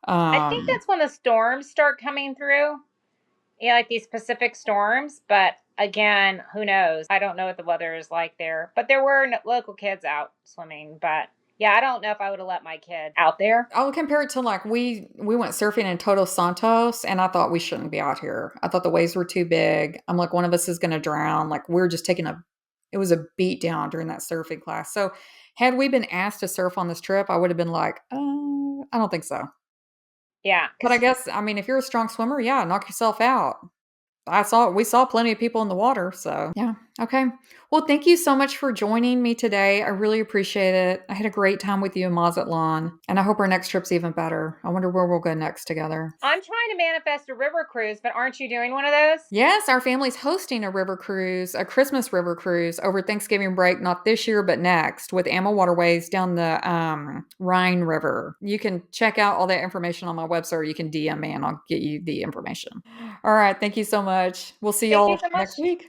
I think Um, that's when the storms start coming through. Yeah, like these Pacific storms, but again, who knows? I don't know what the weather is like there. But there were local kids out swimming, but yeah, I don't know if I would have let my kid out there. I would compare it to like we went surfing in Todos Santos, and I thought we shouldn't be out here. I thought the waves were too big. I'm like, one of us is going to drown. Like we're just taking a, it was a beat down during that surfing class. So had we been asked to surf on this trip, I would have been like, I don't think so. Yeah, But I cuz guess I mean, if you're a strong swimmer, yeah, knock yourself out. We saw plenty of people in the water, so yeah. Okay. Well, thank you so much for joining me today. I really appreciate it. I had a great time with you in Mazatlan, and I hope our next trip's even better. I wonder where we'll go next together. I'm trying to manifest a river cruise, but aren't you doing one of those? Yes, our family's hosting a river cruise, a Christmas river cruise over Thanksgiving break, not this year, but next, with Amma Waterways down the Rhine River. You can check out all that information on my website, or you can DM me and I'll get you the information. All right. Thank you so much. We'll see Thank you y'all so next much. week.